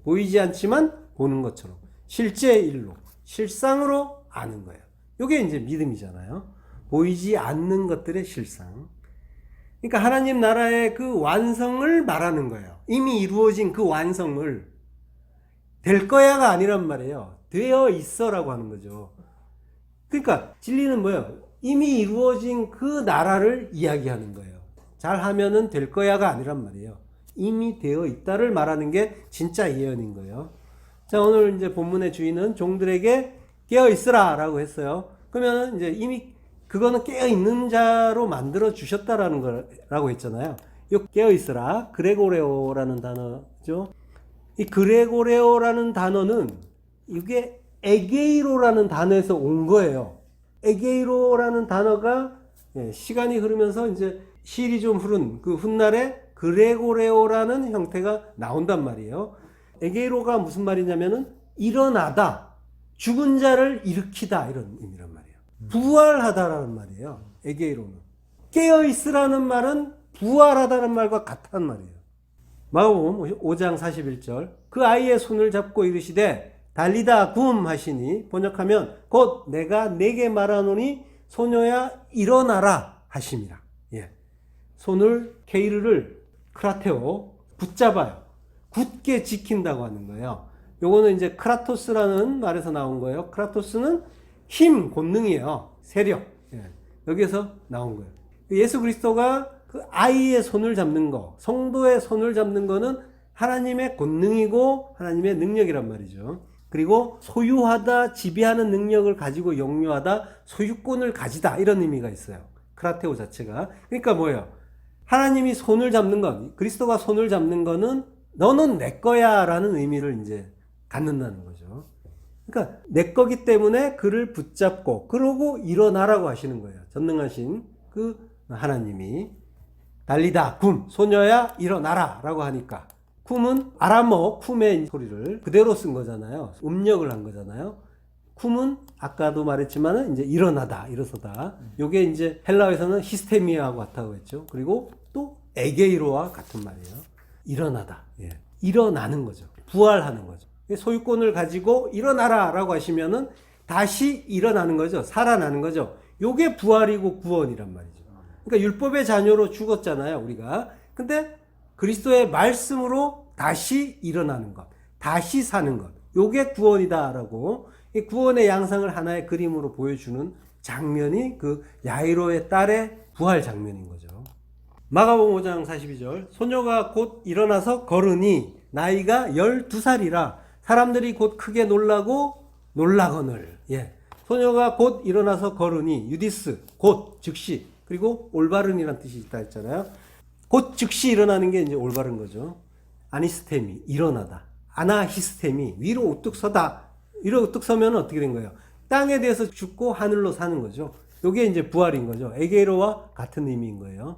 Speaker 1: 보이지 않지만 보는 것처럼 실제 일로 실상으로 아는 거예요. 이게 이제 믿음이잖아요. 보이지 않는 것들의 실상. 그러니까 하나님 나라의 그 완성을 말하는 거예요. 이미 이루어진 그 완성을. 될 거야가 아니란 말이에요. 되어 있어라고 하는 거죠. 그러니까 진리는 뭐예요? 이미 이루어진 그 나라를 이야기하는 거예요. 잘하면은 될 거야가 아니란 말이에요. 이미 되어 있다를 말하는 게 진짜 예언인 거예요. 자, 오늘 이제 본문의 주인은 종들에게 깨어 있으라 라고 했어요. 그러면 이제 이미 그거는 깨어 있는 자로 만들어 주셨다라는 거라고 했잖아요. 이 깨어 있으라, 그레고레오라는 단어죠. 이 그레고레오라는 단어는 이게 에게이로라는 단어에서 온 거예요. 에게이로라는 단어가 시간이 흐르면서 이제 시일이 좀 흐른 그 훗날에 그레고레오라는 형태가 나온단 말이에요. 에게이로가 무슨 말이냐면은 일어나다, 죽은 자를 일으키다 이런 의미란 말이에요. 부활하다라는 말이에요. 에게이로는. 깨어있으라는 말은 부활하다는 말과 같다는 말이에요. 마가복음 5장 41절 그 아이의 손을 잡고 이르시되 달리다 굼 하시니 번역하면 곧 내가 네게 말하노니 소녀야 일어나라 하심이라. 예. 손을 케이르를 크라테오 붙잡아요. 굳게 지킨다고 하는 거예요. 요거는 이제 크라토스라는 말에서 나온 거예요. 크라토스는 힘, 권능이에요. 세력. 예. 여기에서 나온 거예요. 예수 그리스도가 그 아이의 손을 잡는 거, 성도의 손을 잡는 거는 하나님의 권능이고 하나님의 능력이란 말이죠. 그리고 소유하다, 지배하는 능력을 가지고 영유하다, 소유권을 가지다 이런 의미가 있어요. 크라테오 자체가. 그러니까 뭐예요? 하나님이 손을 잡는 건, 그리스도가 손을 잡는 거는 너는 내 거야 라는 의미를 이제 갖는다는 거죠. 그러니까 내 거기 때문에 그를 붙잡고 그러고 일어나라고 하시는 거예요. 전능하신 그 하나님이. 달리다 굼 소녀야 일어나라 라고 하니까 쿰은 아람어 쿰의 소리를 그대로 쓴 거잖아요. 음력을 한 거잖아요. 쿰은 아까도 말했지만 이제 일어나다, 일어서다. 요게 이제 헬라어에서는 히스테미아하고 같다고 했죠. 그리고 또 에게이로와 같은 말이에요. 일어나다. 예. 일어나는 거죠. 부활하는 거죠. 소유권을 가지고 일어나라 라고 하시면은 다시 일어나는 거죠. 살아나는 거죠. 요게 부활이고 구원이란 말이죠. 그러니까 율법의 자녀로 죽었잖아요, 우리가. 근데 그리스도의 말씀으로 다시 일어나는 것, 다시 사는 것. 요게 구원이다라고 이 구원의 양상을 하나의 그림으로 보여주는 장면이 그 야이로의 딸의 부활 장면인 거죠. 마가복음 5장 42절 소녀가 곧 일어나서 걸으니 나이가 12살이라 사람들이 곧 크게 놀라고 놀라거늘. 예. 소녀가 곧 일어나서 걸으니 유디스 곧 즉시 그리고 올바른이란 뜻이 있다 했잖아요. 곧 즉시 일어나는 게 이제 올바른 거죠. 아니스테미 일어나다. 아나히스테미 위로 우뚝 서다. 위로 우뚝 서면 어떻게 된 거예요? 땅에 대해서 죽고 하늘로 사는 거죠. 이게 이제 부활인 거죠. 에게로와 같은 의미인 거예요.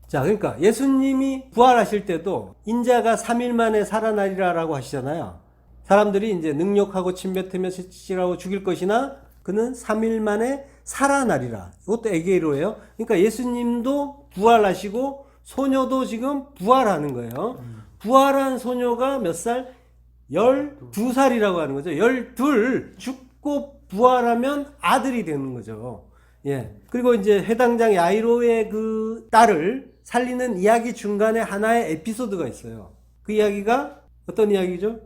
Speaker 1: 자, 그러니까 예수님이 부활하실 때도 인자가 3일 만에 살아나리라라고 하시잖아요. 사람들이 이제 능욕하고 침뱉으며 채찍질하고 죽일 것이나 그는 3일 만에 살아나리라. 이것도 에게이로예요. 그러니까 예수님도 부활하시고 소녀도 지금 부활하는 거예요. 부활한 소녀가 몇 살? 12살이라고 하는 거죠. 12 죽고 부활하면 아들이 되는 거죠. 예. 그리고 이제 해당장 야이로의 그 딸을 살리는 이야기 중간에 하나의 에피소드가 있어요. 그 이야기가 어떤 이야기죠?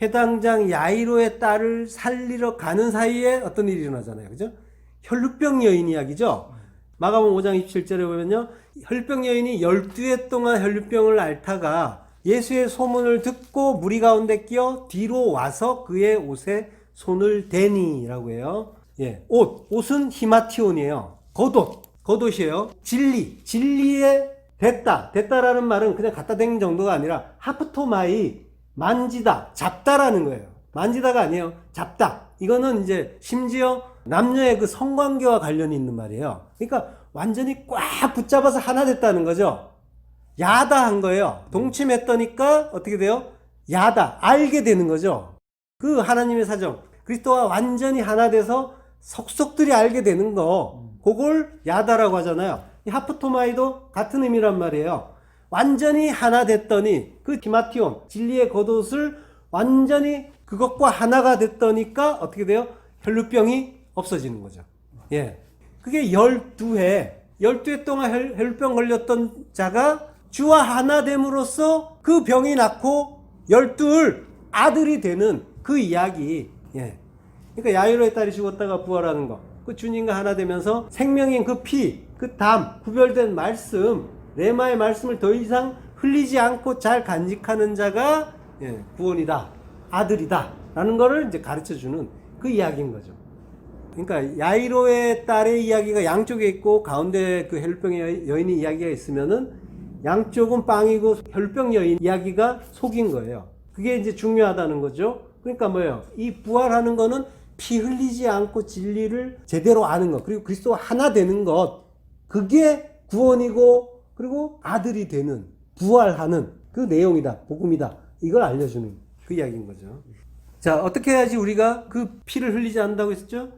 Speaker 1: 해당장 야이로의 딸을 살리러 가는 사이에 어떤 일이 일어나잖아요. 그죠? 혈루병 여인 이야기죠? 마가복음 5장 27절에 보면요. 혈루병 여인이 12해 동안 혈루병을 앓다가 예수의 소문을 듣고 무리 가운데 끼어 뒤로 와서 그의 옷에 손을 대니라고 해요. 예. 옷은 히마티온이에요. 겉옷이에요. 진리에 됐다라는 말은 그냥 갖다 댄 정도가 아니라 하프토마이 만지다, 잡다라는 거예요. 만지다가 아니에요. 잡다. 이거는 이제 심지어 남녀의 그 성관계와 관련이 있는 말이에요. 그러니까 완전히 꽉 붙잡아서 하나 됐다는 거죠. 야다한 거예요. 동침했더니까 어떻게 돼요? 야다. 알게 되는 거죠. 그 하나님의 사정. 그리스도와 완전히 하나 돼서 속속들이 알게 되는 거, 그걸 야다라고 하잖아요. 이 하프토마이도 같은 의미란 말이에요. 완전히 하나 됐더니 그 디마티온, 진리의 겉옷을 완전히 그것과 하나가 됐더니까 어떻게 돼요? 혈루병이 없어지는 거죠. 예. 그게 12회 동안 혈루병 걸렸던 자가 주와 하나 됨으로써 그 병이 낫고 12을 아들이 되는 그 이야기. 예. 그러니까 야이로의 딸이 죽었다가 부활하는 거. 그 주님과 하나 되면서 생명인 그 피, 그 담, 구별된 말씀, 레마의 말씀을 더 이상 흘리지 않고 잘 간직하는 자가 구원이다, 아들이다 라는 거를 이제 가르쳐 주는 그 이야기인 거죠. 그러니까 야이로의 딸의 이야기가 양쪽에 있고 가운데 그 혈병의 여인의 이야기가 있으면은 양쪽은 빵이고 혈병 여인 이야기가 속인 거예요. 그게 이제 중요하다는 거죠. 그러니까 뭐예요? 이 부활하는 거는 피 흘리지 않고 진리를 제대로 아는 것, 그리고 그리스도와 하나 되는 것, 그게 구원이고 그리고 아들이 되는, 부활하는 그 내용이다, 복음이다, 이걸 알려주는 그 이야기인 거죠. 자, 어떻게 해야지 우리가 그 피를 흘리지 않는다고 했었죠?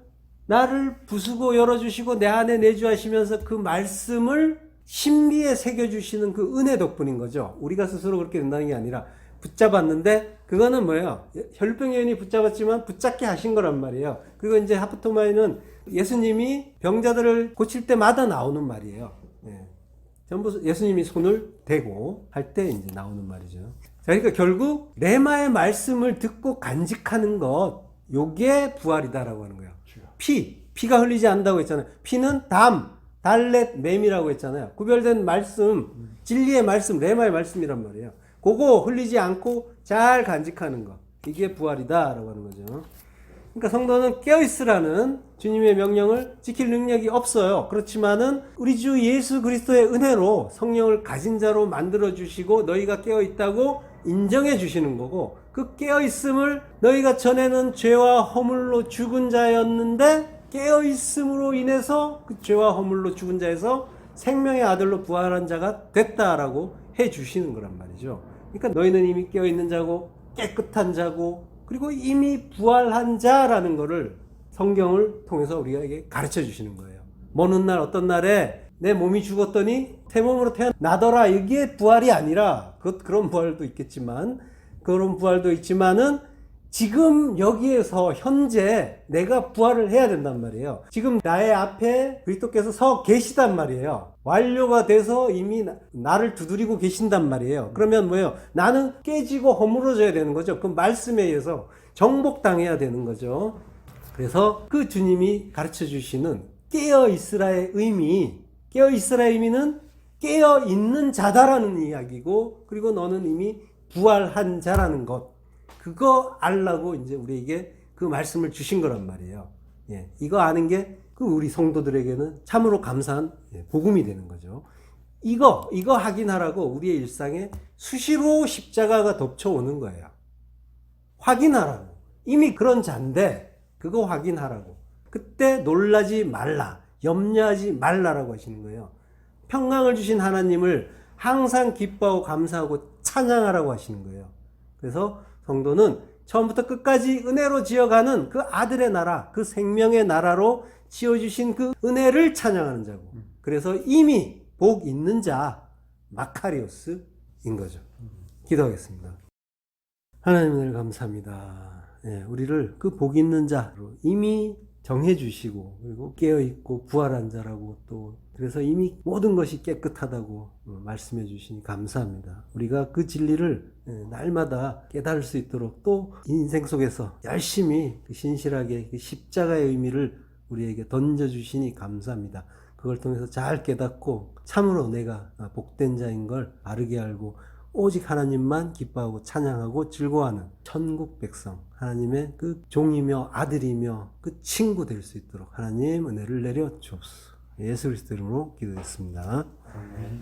Speaker 1: 나를 부수고 열어주시고 내 안에 내주하시면서 그 말씀을 심리에 새겨주시는 그 은혜 덕분인 거죠. 우리가 스스로 그렇게 된다는 게 아니라 붙잡았는데, 그거는 뭐예요? 혈병 여인이 붙잡았지만 붙잡게 하신 거란 말이에요. 그리고 이제 하프토마이는 예수님이 병자들을 고칠 때마다 나오는 말이에요. 예. 전부 예수님이 손을 대고 할 때 이제 나오는 말이죠. 자, 그러니까 결국 레마의 말씀을 듣고 간직하는 것, 요게 부활이다라고 하는 거예요. 피가 흘리지 않는다고 했잖아요. 피는 담, 달렛, 맴이라고 했잖아요. 구별된 말씀, 진리의 말씀, 레마의 말씀이란 말이에요. 그거 흘리지 않고 잘 간직하는 것, 이게 부활이다라고 하는 거죠. 그러니까 성도는 깨어있으라는 주님의 명령을 지킬 능력이 없어요. 그렇지만은 우리 주 예수 그리스도의 은혜로 성령을 가진 자로 만들어 주시고 너희가 깨어있다고 인정해 주시는 거고, 그 깨어있음을 너희가 전에는 죄와 허물로 죽은 자였는데 깨어있음으로 인해서 그 죄와 허물로 죽은 자에서 생명의 아들로 부활한 자가 됐다라고 해 주시는 거란 말이죠. 그러니까 너희는 이미 깨어있는 자고 깨끗한 자고 그리고 이미 부활한 자라는 거를 성경을 통해서 우리에게 가르쳐 주시는 거예요. 먼 훗날 어떤 날에 내 몸이 죽었더니 새 몸으로 태어나더라, 이게 부활이 아니라, 그런 부활도 있겠지만, 그런 부활도 있지만은 지금 여기에서 현재 내가 부활을 해야 된단 말이에요. 지금 나의 앞에 그리스도께서 서 계시단 말이에요. 완료가 돼서 이미 나를 두드리고 계신단 말이에요. 그러면 뭐예요? 나는 깨지고 허물어져야 되는 거죠. 그 말씀에 의해서 정복당해야 되는 거죠. 그래서 그 주님이 가르쳐 주시는 깨어있으라의 의미, 깨어있으라의 의미는 깨어있는 자다라는 이야기고, 그리고 너는 이미 부활한 자라는 것, 그거 알라고 이제 우리에게 그 말씀을 주신 거란 말이에요. 예, 이거 아는 게 그 우리 성도들에게는 참으로 감사한 복음이 되는 거죠. 이거 확인하라고 우리의 일상에 수시로 십자가가 덮쳐오는 거예요. 확인하라고. 이미 그런 자인데 그거 확인하라고. 그때 놀라지 말라, 염려하지 말라라고 하시는 거예요. 평강을 주신 하나님을 항상 기뻐하고 감사하고 찬양하라고 하시는 거예요. 그래서 성도는 처음부터 끝까지 은혜로 지어가는 그 아들의 나라, 그 생명의 나라로 지어주신 그 은혜를 찬양하는 자고, 그래서 이미 복 있는 자, 마카리오스인 거죠. 기도하겠습니다. 하나님 은혜를 감사합니다. 우리를 그 복 있는 자로 이미 정해주시고, 그리고 깨어있고 부활한 자라고, 또 그래서 이미 모든 것이 깨끗하다고 말씀해 주시니 감사합니다. 우리가 그 진리를 날마다 깨달을 수 있도록, 또 인생 속에서 열심히 신실하게 그 십자가의 의미를 우리에게 던져주시니 감사합니다. 그걸 통해서 잘 깨닫고 참으로 내가 복된 자인 걸 바르게 알고 오직 하나님만 기뻐하고 찬양하고 즐거워하는 천국 백성, 하나님의 그 종이며 아들이며 그 친구 될 수 있도록 하나님 은혜를 내려 주옵소서. 예수 그리스도 이름으로 기도했습니다. 아멘.